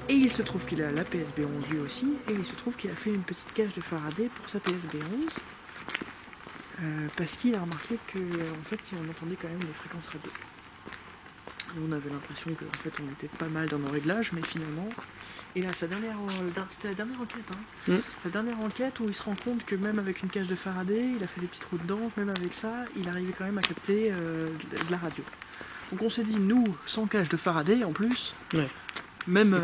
Et il se trouve qu'il a la PSB11 lui aussi, et il se trouve qu'il a fait une petite cage de Faraday pour sa PSB11, parce qu'il a remarqué que en fait on entendait quand même des fréquences radio. On avait l'impression qu'en fait on était pas mal dans nos réglages, mais finalement, et là c'était la dernière enquête, hein. La dernière enquête où il se rend compte que même avec une cage de Faraday, il a fait des petits trous dedans, même avec ça, il arrivait quand même à capter de la radio. Donc on s'est dit, nous, sans cage de Faraday en plus, Ouais. même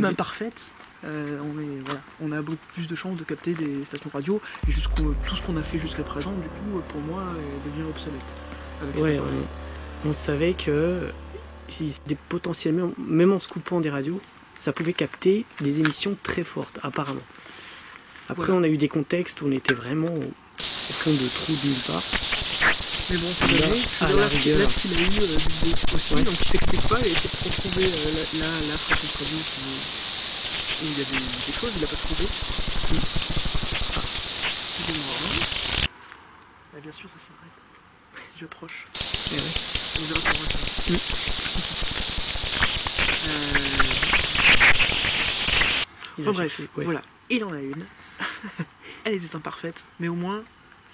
imparfaite, on a beaucoup plus de chances de capter des stations radio, et tout ce qu'on a fait jusqu'à présent, du coup, pour moi, devient obsolète. Ouais, on savait que potentiellement, même en se coupant des radios, ça pouvait capter des émissions très fortes, apparemment. Après, on a eu des contextes où on était vraiment au fond de trous de nulle part. Mais bon, là, ce qu'il a eu du aussi, donc il s'explique pas, il a essayé de retrouver la fréquence radio où il y a des choses, il n'a pas trouvé. Ah, bien sûr, ça s'arrête. Si j'approche. On verra sur le Enfin bref, voilà. Il en a une. Elle était imparfaite, mais au moins,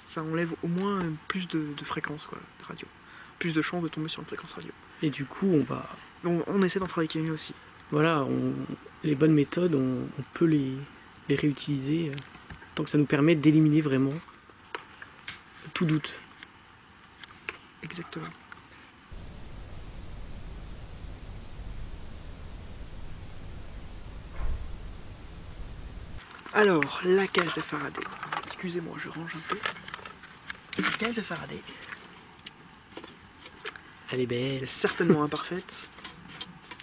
ça enlève au moins plus de fréquences, quoi, de radio. Plus de chances de tomber sur une fréquence radio. Et du coup, on essaie d'en fabriquer une aussi. Voilà, les bonnes méthodes, on peut les réutiliser tant que ça nous permet d'éliminer vraiment tout doute. Exactement. Alors, la cage de Faraday. Excusez-moi, je range un peu. La cage de Faraday. Elle est belle. Elle est certainement imparfaite.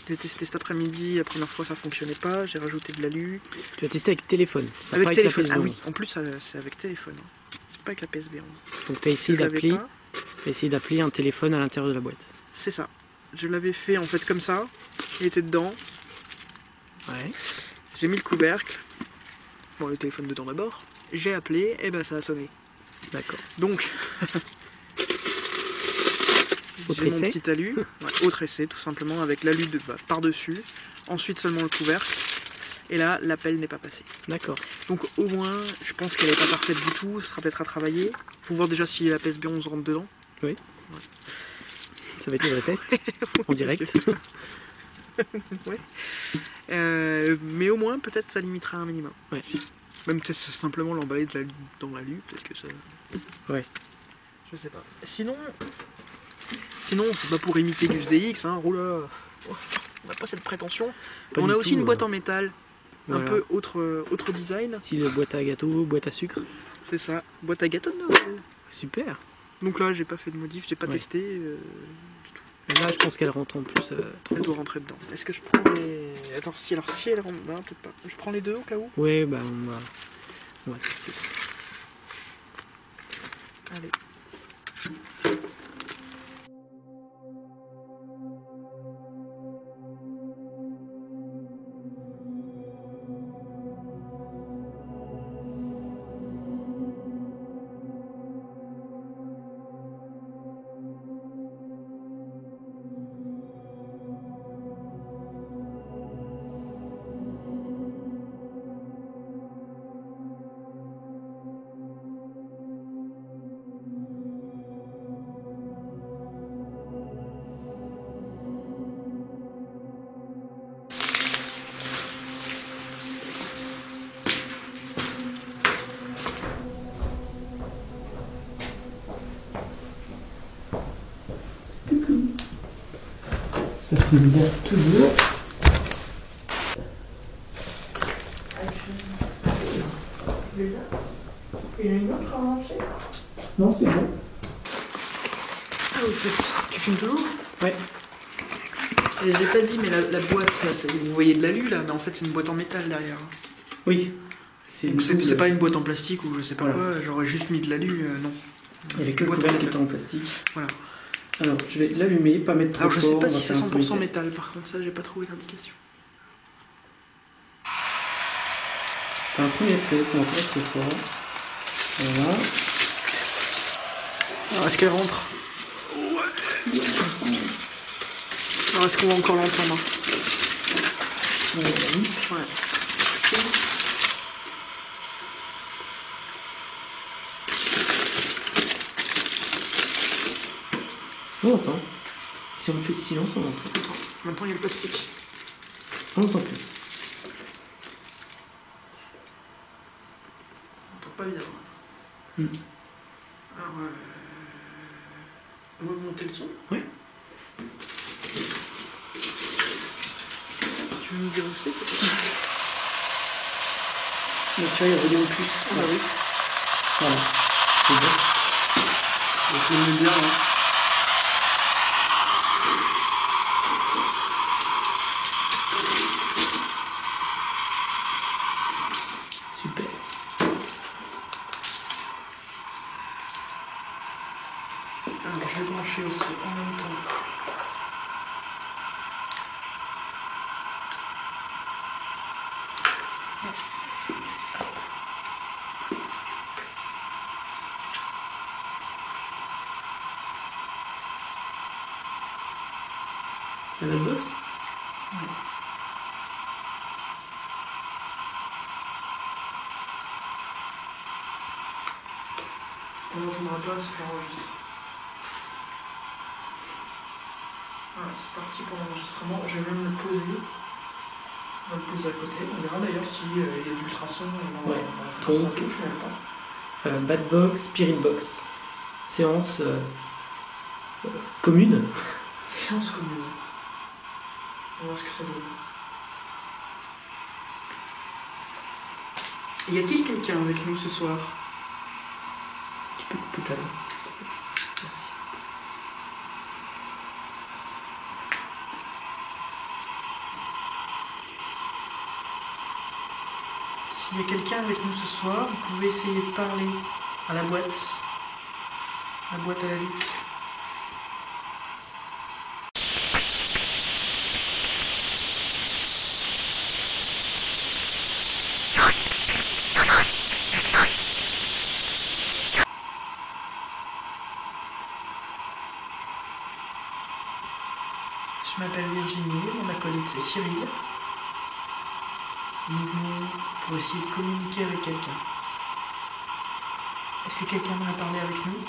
Je l'ai testé cet après-midi, la première fois ça fonctionnait pas, j'ai rajouté de l'alu. Tu as testé avec téléphone, ça avec pas téléphone. avec la PSB11. Ah oui, en plus c'est avec téléphone, c'est pas avec la PSB11. Donc tu as essayé d'appeler un téléphone à l'intérieur de la boîte. C'est ça. Je l'avais fait en fait comme ça, il était dedans. Ouais. J'ai mis le couvercle, bon le téléphone dedans d'abord, j'ai appelé, et ben ça a sonné. D'accord. Donc, j'ai mon petit alu, autre essai tout simplement, avec l'alu par-dessus, ensuite seulement le couvercle, et là l'appel n'est pas passé. D'accord. Donc au moins, je pense qu'elle n'est pas parfaite du tout, ce sera peut-être à travailler. Faut voir déjà si la PSB11 rentre dedans. Oui. Ouais. Ça va être le vrai test, en direct. Ouais. Mais au moins, peut-être ça limitera un minimum. Ouais. Même peut-être simplement l'emballer dans l'alu, peut-être que ça... Ouais. Je sais pas. Sinon c'est pas pour imiter du SDX, hein, roula. On n'a pas cette prétention. Pas on a du aussi tout, une boîte en métal, voilà. un peu autre design. Style boîte à gâteau, boîte à sucre. C'est ça, boîte à gâteau de Noël. Super. Donc là, j'ai pas fait de modif, j'ai pas testé du tout. Et là, je pense qu'elle rentre en plus. Elle doit rentrer dedans. Est-ce que je prends les... Attends, si elle rentre... Non, peut-être pas. Je prends les deux au cas où. Ouais, bah on va tester. Allez. Ça fait bien toujours. Il y a une autre à manger? Non, c'est bon. Ah, au fait, tu fumes toujours? Ouais. Et j'ai pas dit, mais la boîte, là, vous voyez de l'alu là, mais en fait c'est une boîte en métal derrière. Oui. C'est pas une boîte en plastique ou je sais pas quoi, j'aurais juste mis de l'alu, non. Il y avait que le couvercle qui était en plastique. Voilà. Alors, je vais l'allumer, pas mettre trop Alors je sais fort, pas on va si c'est faire un premier 100% test. métal, par contre ça j'ai pas trouvé l'indication. C'est un premier test, on va pas être trop fort. Voilà. Alors est-ce qu'elle rentre? Ouais. Alors est-ce qu'on va encore l'entendre? Ouais. On entend. Si on fait silence, on entend. Maintenant il y a le plastique. On n'entend plus. On entend pas bien. Alors on va monter le son? Oui. Tu veux nous dire où c'est peut-être? Mais tu vois, il y a volume plus. Ah bah oui. Voilà. C'est bon. Donc on aime bien hein. Super. Alors je vais brancher aussi en même temps. La Badbox? Ouais. On n'entendra pas ce que j'enregistre. Voilà, c'est parti pour l'enregistrement. Je vais même le poser. On va le poser à côté. On verra d'ailleurs s'il y a du ultrason. Ouais. Donc, touche, je sais pas. Badbox, Spiritbox. Séance commune. Séance commune. On va voir ce que ça donne. Y a-t-il quelqu'un avec nous ce soir? Tu peux couper ta main. Merci. S'il y a quelqu'un avec nous ce soir, vous pouvez essayer de parler à la boîte. La boîte à la lutte. Je m'appelle Virginie, mon acolyte c'est Cyril. Nous venons pour essayer de communiquer avec quelqu'un. Est-ce que quelqu'un va parler avec nous?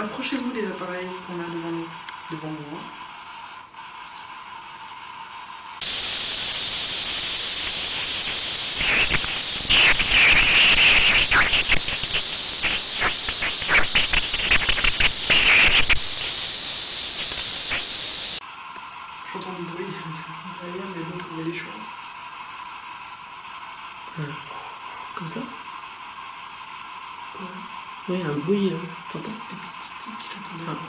Approchez-vous des appareils qu'on a devant nous, devant moi. J'entends du bruit derrière, mais bon, il y a des choix. Comme ça? Quoi? Oui, un bruit, t'entends? Des petits tic-tic, j'entends Ah. derrière.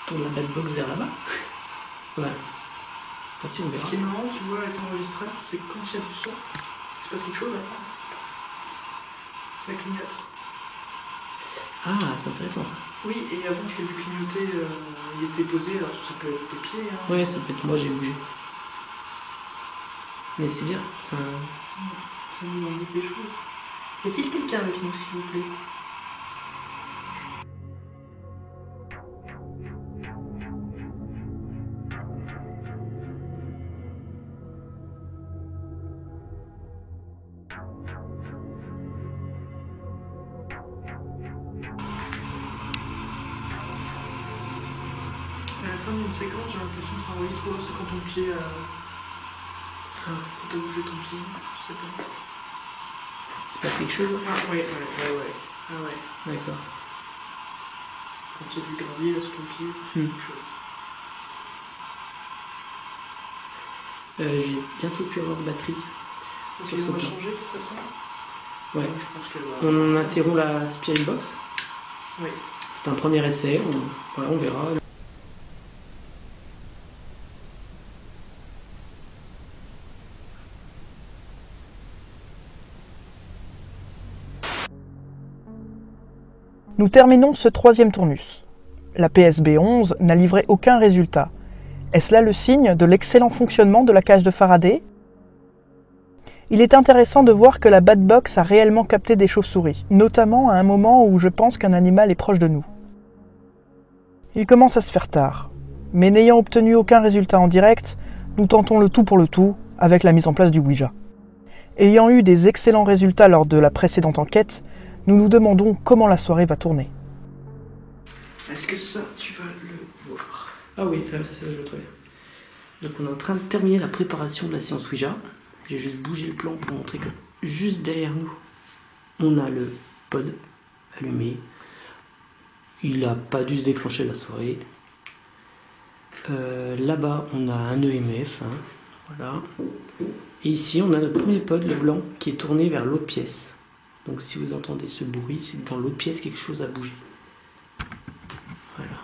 Tourne la Badbox vers là-bas. Voilà. Enfin, si on Ce verra. qui est marrant, tu vois, avec l'enregistreur, c'est que quand il y a du son, il se passe quelque chose après. Ça clignote. Ah, c'est intéressant ça. Oui, et avant je l'ai vu clignoter, il était posé, alors ça peut être tes pieds. Hein. Ouais, ça peut être moi, j'ai bougé. Mais c'est bien, c'est un... Ça nous indique des choses. Y a-t-il quelqu'un avec nous, s'il vous plaît? À la fin d'une séquence, j'ai l'impression que ça enregistre, ou alors c'est quand ton pied quand t'as bougé ton pied, je sais pas. Il se passe quelque chose? Ah ouais. Ah ouais. D'accord. Quand il y a du gravier là sous ton pied, ça fait quelque chose. J'ai bientôt pu avoir de batterie. Ok, on va changer de toute façon. Ouais. Je pense qu'elle va... On interrompt la Spirit Box. Oui. C'est un premier essai, voilà, on verra. Nous terminons ce troisième tournus. La PSB 11 n'a livré aucun résultat. Est-ce là le signe de l'excellent fonctionnement de la cage de Faraday? Il est intéressant de voir que la Bat Box a réellement capté des chauves-souris, notamment à un moment où je pense qu'un animal est proche de nous. Il commence à se faire tard, mais n'ayant obtenu aucun résultat en direct, nous tentons le tout pour le tout avec la mise en place du Ouija. Ayant eu des excellents résultats lors de la précédente enquête, nous nous demandons comment la soirée va tourner. Est-ce que ça, tu vas le voir? Ah oui, ça je le très bien. Donc on est en train de terminer la préparation de la séance Ouija. J'ai juste bougé le plan pour montrer que juste derrière nous, on a le pod allumé. Il n'a pas dû se déclencher la soirée. Là-bas, on a un EMF. Voilà. Et ici, on a notre premier pod, le blanc, qui est tourné vers l'autre pièce. Donc si vous entendez ce bruit, c'est que dans l'autre pièce, quelque chose a bougé. Voilà.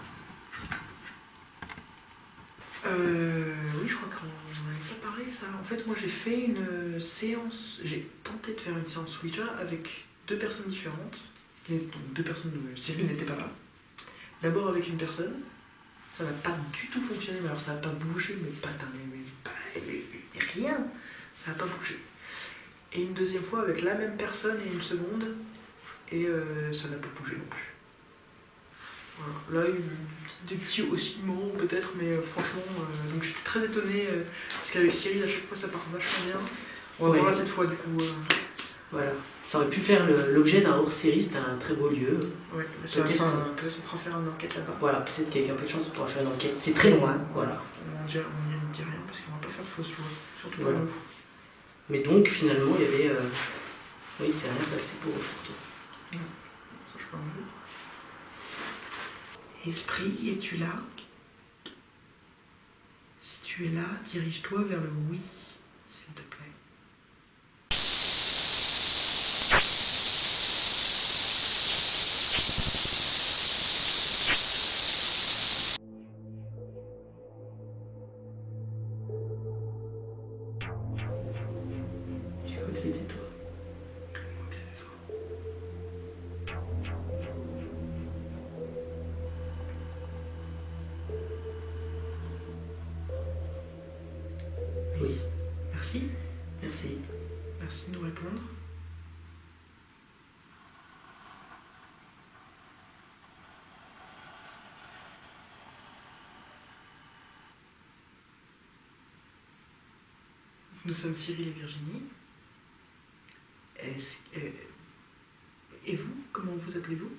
Oui, je crois qu'on n'avait pas parlé ça. En fait, moi j'ai fait une séance, j'ai tenté de faire une séance Ouija avec deux personnes différentes. Donc deux personnes, Cyril n'était pas là. D'abord avec une personne, ça n'a pas du tout fonctionné, mais alors ça n'a pas bougé, mais rien, ça n'a pas bougé. Et une deuxième fois avec la même personne et une seconde, et ça n'a pas bougé non plus. Voilà. Là, des petits oscillements peut-être, mais franchement, donc j'étais très étonné, parce qu'avec Cyril, à chaque fois ça part vachement bien. On va voir là cette fois du coup. Voilà, ça aurait pu faire l'objet d'un hors-série, c'était un très beau lieu. Ouais, peut-être on pourra faire une enquête là-bas. Voilà, peut-être qu'avec un peu de chance on pourra faire une enquête. C'est très loin, voilà. On n'y dit rien parce qu'on va pas faire de fausses choses, surtout voilà. pas nous. Mais donc finalement il y avait... Oui, c'est rien passé pour Furto. Ça je peux en dire. Esprit, es-tu là? Si tu es là, dirige-toi vers le oui, s'il te plaît. J'ai cru que c'était toi. Oui. Merci. Merci. Merci de nous répondre. Nous sommes Cyril et Virginie. Et vous, comment vous appelez-vous?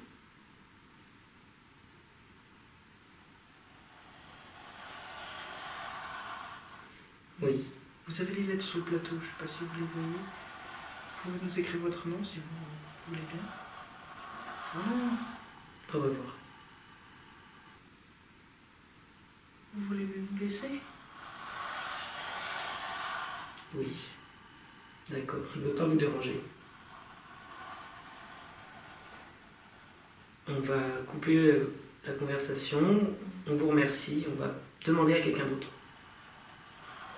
Oui. Vous avez les lettres sur le plateau, je ne sais pas si vous les voyez. Vous pouvez nous écrire votre nom si vous voulez bien. Au revoir. Vous voulez me laisser? Oui. D'accord, je ne veux pas vous déranger. On va couper la conversation, on vous remercie, on va demander à quelqu'un d'autre.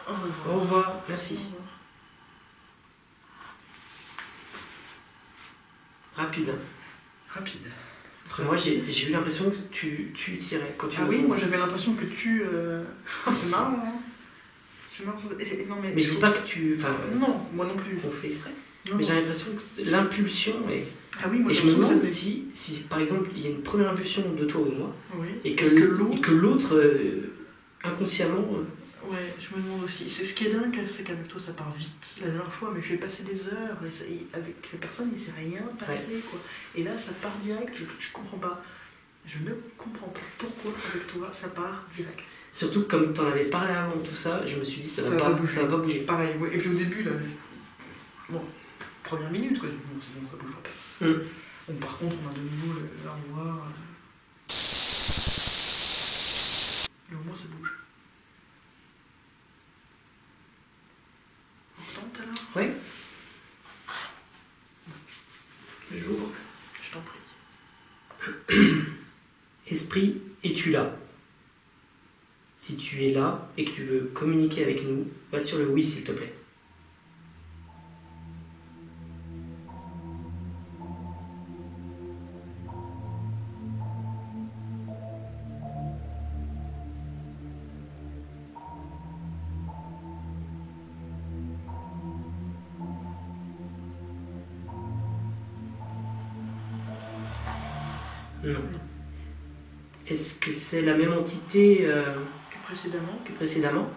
Au revoir. Au revoir, merci. Au revoir. Rapide. Rapide. Moi j'ai eu l'impression que tu tirais quand tu... Ah oui, moi j'avais l'impression que tu... C'est marrant, hein. C'est marrant. Non, mais je dis pas que tu... Enfin, non, moi non plus. On fait exprès. Non, mais non. j'ai l'impression que l'impulsion est... Ah oui, moi et je me demande si, par exemple, il y a une première impulsion de toi ou de moi, oui. et que l'autre, inconsciemment... Ouais, je me demande aussi. C'est ce qui est dingue, c'est qu'avec toi ça part vite. La dernière fois, mais j'ai passé des heures, et ça, avec ces personnes, il ne s'est rien passé, quoi. Et là, ça part direct, je comprends pas. Je ne comprends pas pourquoi avec toi ça part direct. Surtout comme tu en avais parlé avant tout ça, je me suis dit ça va pas bouger. Pareil, ouais. Et puis au début, là, bon, premières minutes, quoi. Bon, c'est bon, ça bougera pas. Bon, par contre, on a de nouveau le revoir. Le moins ça bouge. On tente alors? Oui. J'ouvre. Je t'en prie. Esprit, es-tu là? Si tu es là et que tu veux communiquer avec nous, va sur le oui s'il te plaît. Non. Est-ce que c'est la même entité Que précédemment? que précédemment?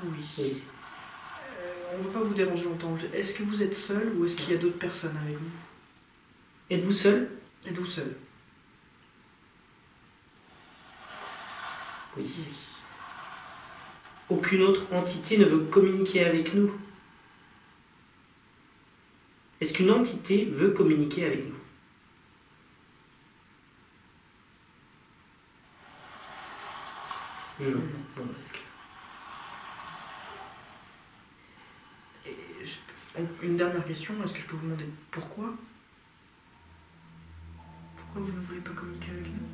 Oui. Oui. On ne va pas vous déranger longtemps. Est-ce que vous êtes seul ou est-ce qu'il y a d'autres personnes avec vous? Êtes-vous seul? Êtes-vous seul? Oui. Aucune autre entité ne veut communiquer avec nous. Est-ce qu'une entité veut communiquer avec nous? Non. Bon, bah, c'est clair. Une dernière question, est-ce que je peux vous demander pourquoi? Pourquoi vous ne voulez pas communiquer avec nous?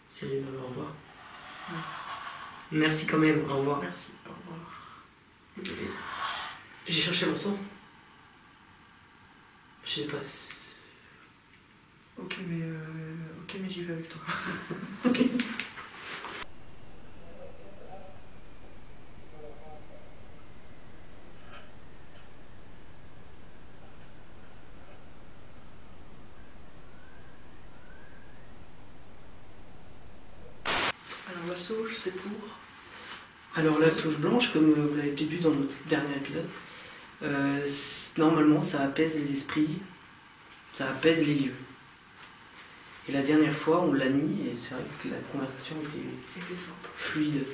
Cyril, au revoir. Ouais. Merci quand même, au revoir. Merci, au revoir. Désolé. J'ai cherché mon sang. Je sais pas si... Ok, mais j'y vais avec toi. Ok. Alors la sauge, c'est pour? Alors la sauge blanche, comme vous l'avez peut-être vu dans notre dernier épisode, normalement ça apaise les esprits, ça apaise les lieux. Et la dernière fois on l'a mis et c'est vrai que la conversation était fluide.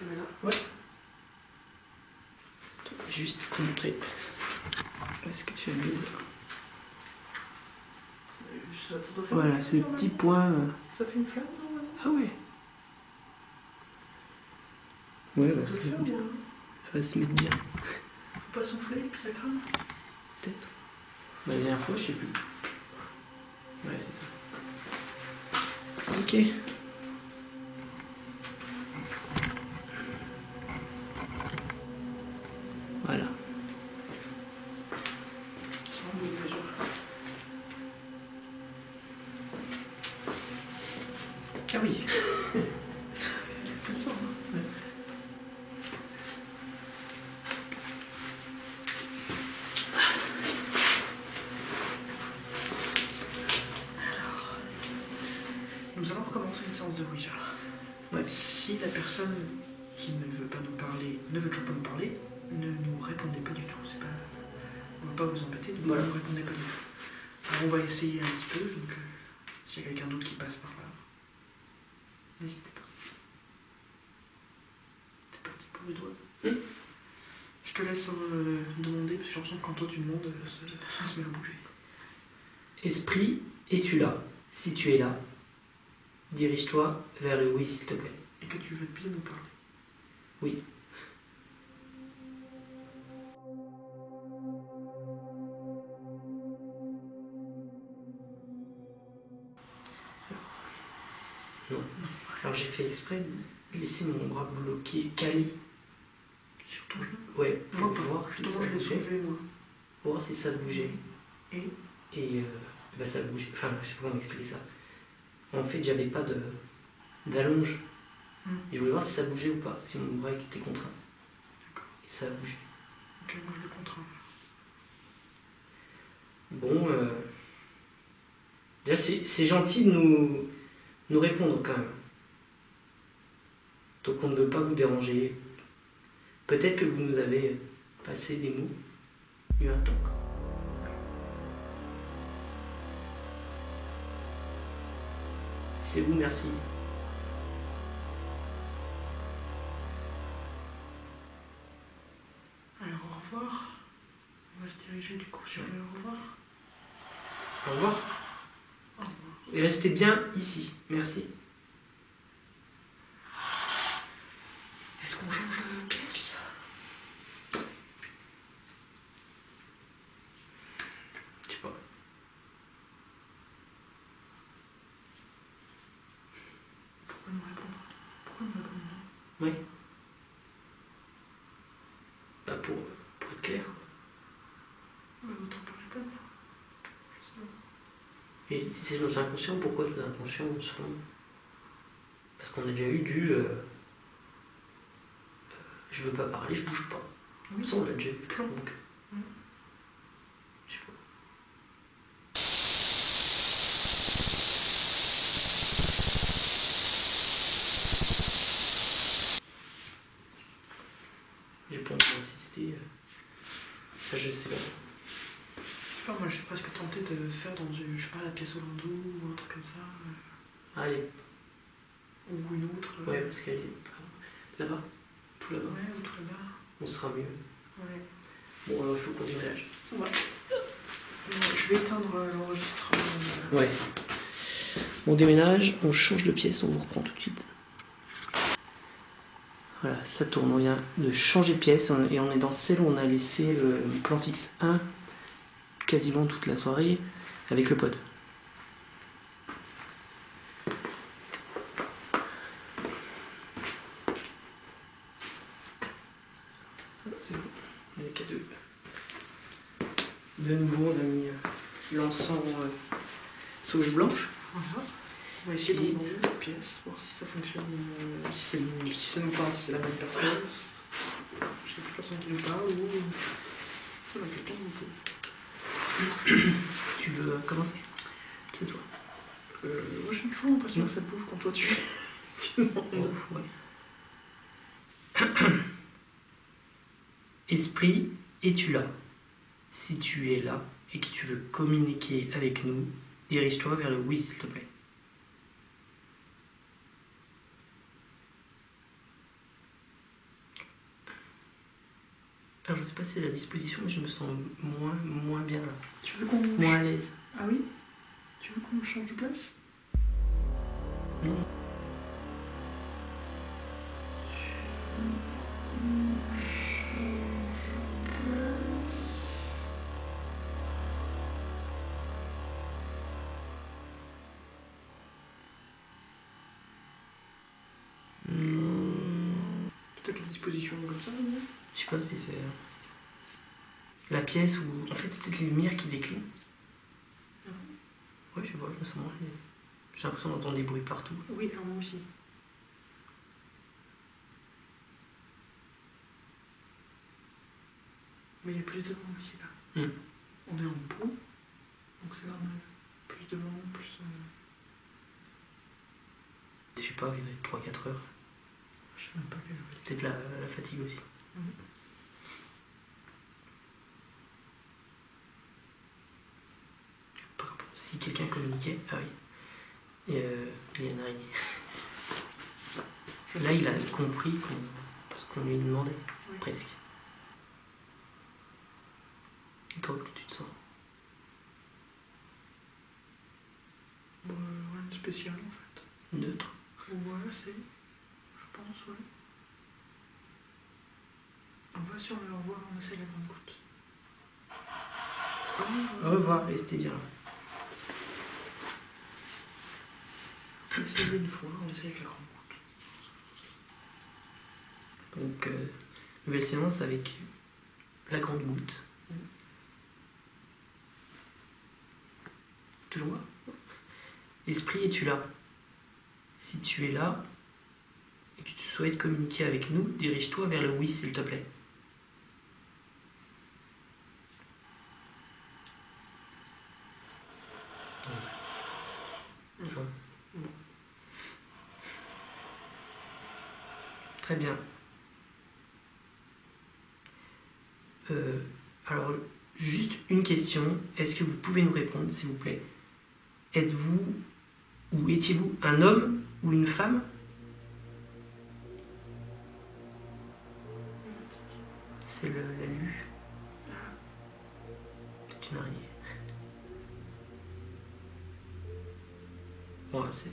Voilà. Ouais. Juste montrer où est-ce que tu as mis. Voilà, c'est le petit point. Ça fait une flamme, non? Ah ouais. Ouais, bah, ça ça va bien. Ça va se mettre bien. Faut pas souffler et puis ça crame? Peut-être. Bah, la dernière fois, je sais plus. Ouais, c'est ça. Ok. Voilà. Ça embrouille déjà. Ah oui. Comme ça, hein. Ouais. Nous allons recommencer une séance de Ouija. Ouais. Si la personne qui ne veut pas nous parler, ne veut toujours pas nous parler, ne nous répondez pas du tout. C'est pas... On ne va pas vous embêter, ne Voilà. nous répondez pas du tout. Alors on va essayer un petit peu, donc s'il y a quelqu'un d'autre qui passe par là, n'hésitez pas. C'est parti pour le doigt. Je te laisse demander, parce que j'ai l'impression que quand toi tu demandes, ça se met à bouger. Esprit, es-tu là? Si tu es là, dirige-toi vers le oui, s'il te plaît. Et que tu veux bien nous parler. Oui. Non. Alors j'ai fait exprès de laisser mon bras bloqué, calé. Sur ton genou? Ouais, pour Moi pas. voir si Justement, ça je l'ai bougeait. soulevé, moi. Pour voir si ça bougeait. Et Et bah ça bougeait. Enfin, je sais pas comment expliquer ça. En fait, j'avais pas d'allonge. Et je voulais voir si ça bougeait ou pas, si mon bras était contraint. D'accord. Et ça a bougé. Ok, moi je le contrains. Bon, Déjà, c'est gentil de nous répondre quand même. Donc on ne veut pas vous déranger. Peut-être que vous nous avez passé des mots, eu un temps. C'est vous, merci. Alors au revoir. On va se diriger du coup sur le au revoir. Au revoir. Au revoir. Et restez bien ici. Merci. Est-ce qu'on change de pièce? Je sais pas. Pourquoi nous répondre? Pourquoi nous répondre non? Oui. Bah pour être clair. Ouais, autant pas répondre. Et si c'est nos inconscients, pourquoi nos inconscients sont... Parce qu'on a déjà eu je veux pas parler, je bouge pas. Oui, Ça, on l'a déjà eu. plan. Donc, je sais pas. J'ai pas envie d'insister. Ça, je sais pas. Je sais pas, moi j'ai presque tenté de faire dans je sais pas, la pièce au landau ou un truc comme ça. Allez. Ou une autre. Ouais, parce qu'elle est là-bas. Tout là-bas. Ouais, ou tout là-bas. On sera mieux. Ouais. Bon, alors il faut qu'on déménage. Ouais. Je vais éteindre l'enregistrement. Ouais. On déménage, on change de pièce, on vous reprend tout de suite. Voilà, ça tourne. On vient de changer de pièce et on est dans celle où on a laissé le plan fixe 1 quasiment toute la soirée avec le pod. Ça, c'est bon. Il n'y a qu'à deux. De nouveau, on a mis l'encens sauge blanche. Voilà. On va essayer de dans une pièce, voir si ça fonctionne, si ça nous parle, si c'est la même personne. Je sais plus personne qui nous parle ou. Voilà, quelqu'un vous peut. Tu veux commencer? C'est toi. Moi j'ai une fois l'impression que ça bouge quand toi tu demandes. Ouais. Esprit, es-tu là? Si tu es là et que tu veux communiquer avec nous, dirige-toi vers le oui, s'il te plaît. Alors je sais pas si c'est la disposition, mais je me sens moins bien là. Tu veux qu'on. Moins à l'aise. Ah oui? Tu veux qu'on change de place? Non. Peut-être la disposition comme ça, non? Je sais pas si c'est la pièce ou... En fait, c'est peut-être les lumières qui déclinent. Ah Ouais, je sais pas, je me sens moins à l'aise. J'ai l'impression d'entendre des bruits partout. Oui, alors moi aussi. Mais il y a plus de vent aussi là. On est en pot, donc c'est normal. Plus de vent, plus. Je sais pas, il va être 3-4 heures. Je sais même pas quelle heure. Peut-être la fatigue aussi. Par rapport, si quelqu'un communiquait, ah oui, et il y a une araignée. Là, il a compris ce qu'on lui demandait, Oui. presque. Et toi, comment tu te sens? Rien de spécial en fait. Neutre. Ouais, c'est. Je pense, ouais. On va sur le revoir, on essaie la grande goutte. Au revoir, restez bien là. On essaye une fois, on essaye avec la grande goutte. Donc, nouvelle séance avec la grande goutte. Toujours là. Esprit, es-tu là? Si tu es là et que tu souhaites communiquer avec nous, dirige-toi vers le oui, s'il te plaît. Très bien. Alors, juste une question. Est-ce que vous pouvez nous répondre, s'il vous plaît? Êtes-vous ou étiez-vous un homme ou une femme? C'est la lue. C'est une araignée. Bon, c'est...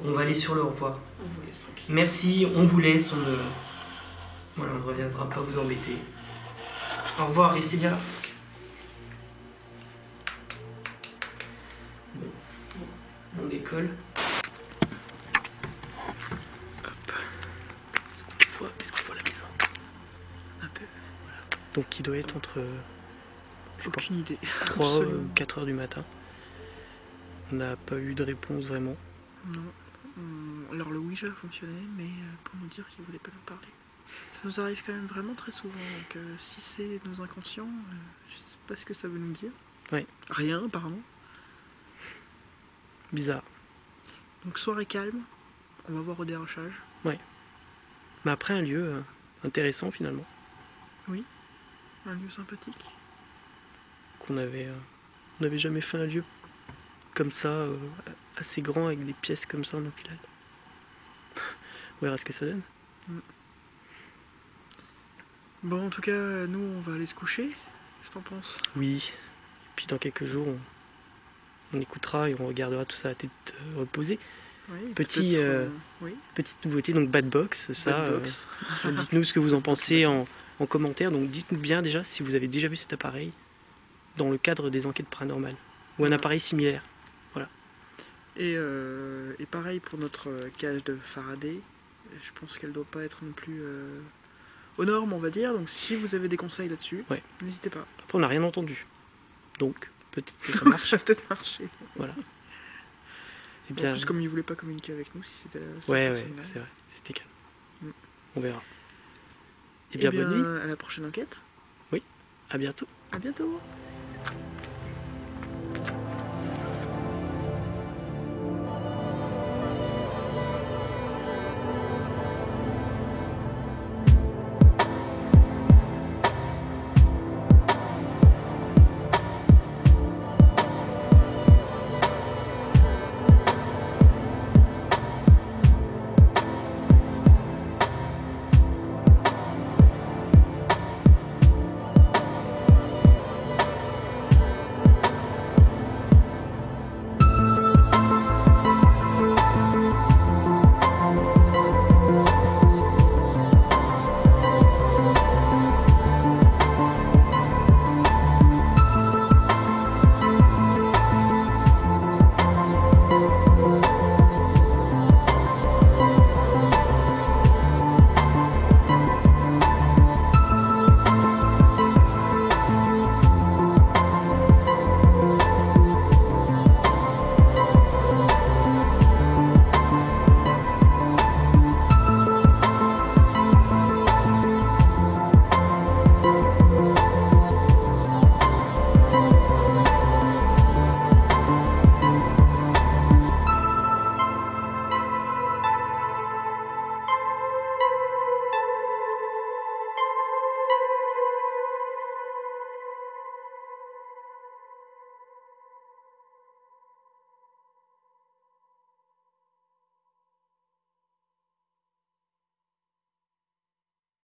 On va aller sur le au revoir. On vous laisse tranquille. Merci, on vous laisse, voilà, on ne reviendra pas vous embêter. Au revoir, restez bien là. Bon, on décolle. Hop. Est-ce qu'on voit la maison? Un peu. Voilà. Donc il doit être entre Aucune idée. 3 ou 4 heures du matin. On n'a pas eu de réponse vraiment. Non. Alors le Ouija a fonctionné, mais pour nous dire qu'il voulait pas nous parler. Ça nous arrive quand même vraiment très souvent, donc si c'est nos inconscients, je sais pas ce que ça veut nous dire. Oui. Rien apparemment. Bizarre. Donc soirée calme, on va voir au dérochage. Ouais. Mais après un lieu intéressant finalement. Oui, un lieu sympathique. On n'avait jamais fait un lieu comme ça, assez grand, avec des pièces comme ça en enfilade. On verra ce que ça donne. Bon, en tout cas, nous, on va aller se coucher. Qu'est-ce que t'en penses? Oui. Et puis dans quelques jours, on écoutera et on regardera tout ça à tête reposée. Oui, Petite nouveauté, donc Bad Box, ça. Bad Box. Dites-nous ce que vous en pensez en commentaire. Donc dites-nous bien déjà si vous avez déjà vu cet appareil dans le cadre des enquêtes paranormales. Ou un appareil similaire. Voilà. Et pareil pour notre cage de Faraday. Je pense qu'elle doit pas être non plus aux normes, on va dire. Donc si vous avez des conseils là-dessus, n'hésitez pas. Après, on n'a rien entendu. Donc, peut-être que ça marche. Ça va peut-être marcher. Voilà. Et En plus, comme il voulait pas communiquer avec nous, si c'était la ouais, c'est vrai. C'était calme. On verra. Et bien, bonne nuit. À la prochaine enquête. Oui, à bientôt. À bientôt.